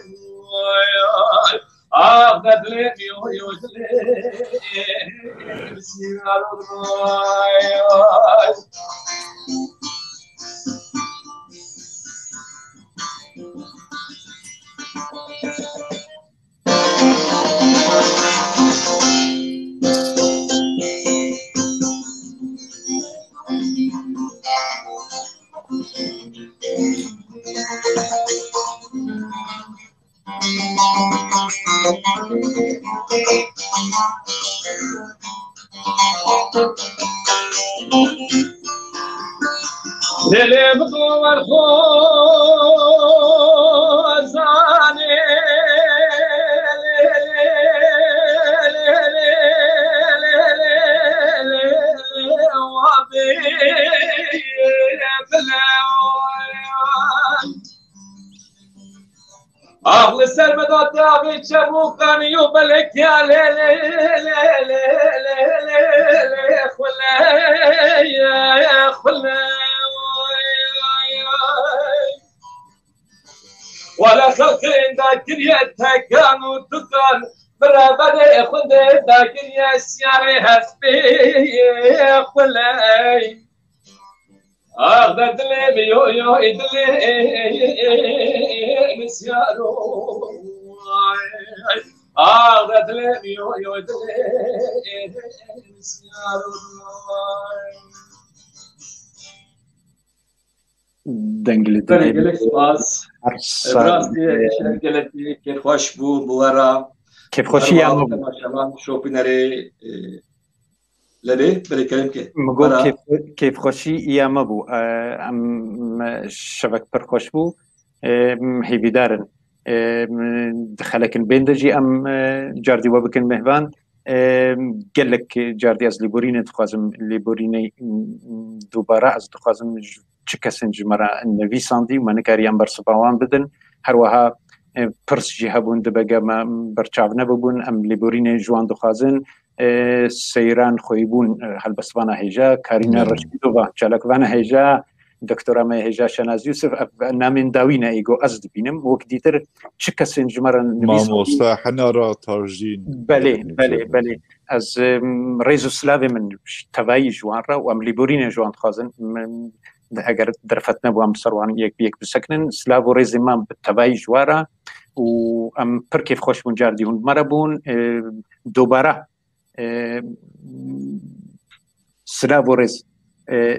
أغدلي يو يو إدلي مسيانو Dele mudar khozane أهل السلمة دابي شبوكان يبلك يا ليلي يا خلا ولا خلق ذاكر يتكانوا تكان برابر خد ذاكر يا سياري حسبي يا خلا أغدلي بيو يو إدلي مسيارو أغدلي بيو يو إدلي مسيارو دنگلتنی گلک باز براستی شنگلتی که خوش بو بورا کیف خوشی هم شما شوپینری لدي بريكلم كي مقول كيف خوشي يا مبو ام شبك برخوش بو هيبي دارن دخلك البندجي ام جاردي وبكن مهبان قال لك جاردي از ليبوريني تخوازم ليبوريني دوباره از تخوازم چكسن جمرا النبي ساندي ومنكاريان برسباوان بدن هروها پرس جهبون دبگا ما برچاو نبون ام ليبوريني جوان دخوازن سیران خویبون هلبسوانا هیجا کارینا رشیدووا چالکوانا هیجا دکتورا ما هیجا شناز یوسف نامین داوینا ایگو از دبینم وقت دیتر چه کسی جمران نویس ماموستا حنارا تارجین بله از ریزو سلاوی من توایی جوان را و ام لیبورین جوان خوازن اگر درفت نبو ام سروان یک بسکنن سلاو و ریزی من توایی جوارا و ام پر کیف خوش بون جاردیون مربون دوباره سلاو و ریز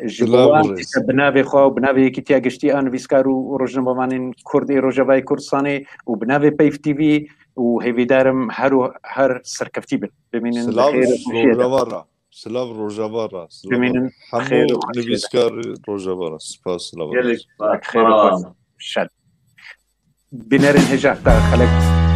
جوان بناوی خواه بناوی یکی تیا گشتی آن ویسکارو روژنبامانین کرد روژاوای کردستانی و بناوی پیف تیوی و هیویدارم هر سرکفتی بن ببینن سلاو روژاوارا ببینن همو نویسکار روژاوارا سپاس سلاو خیر و شد بینرین هجا تا خلق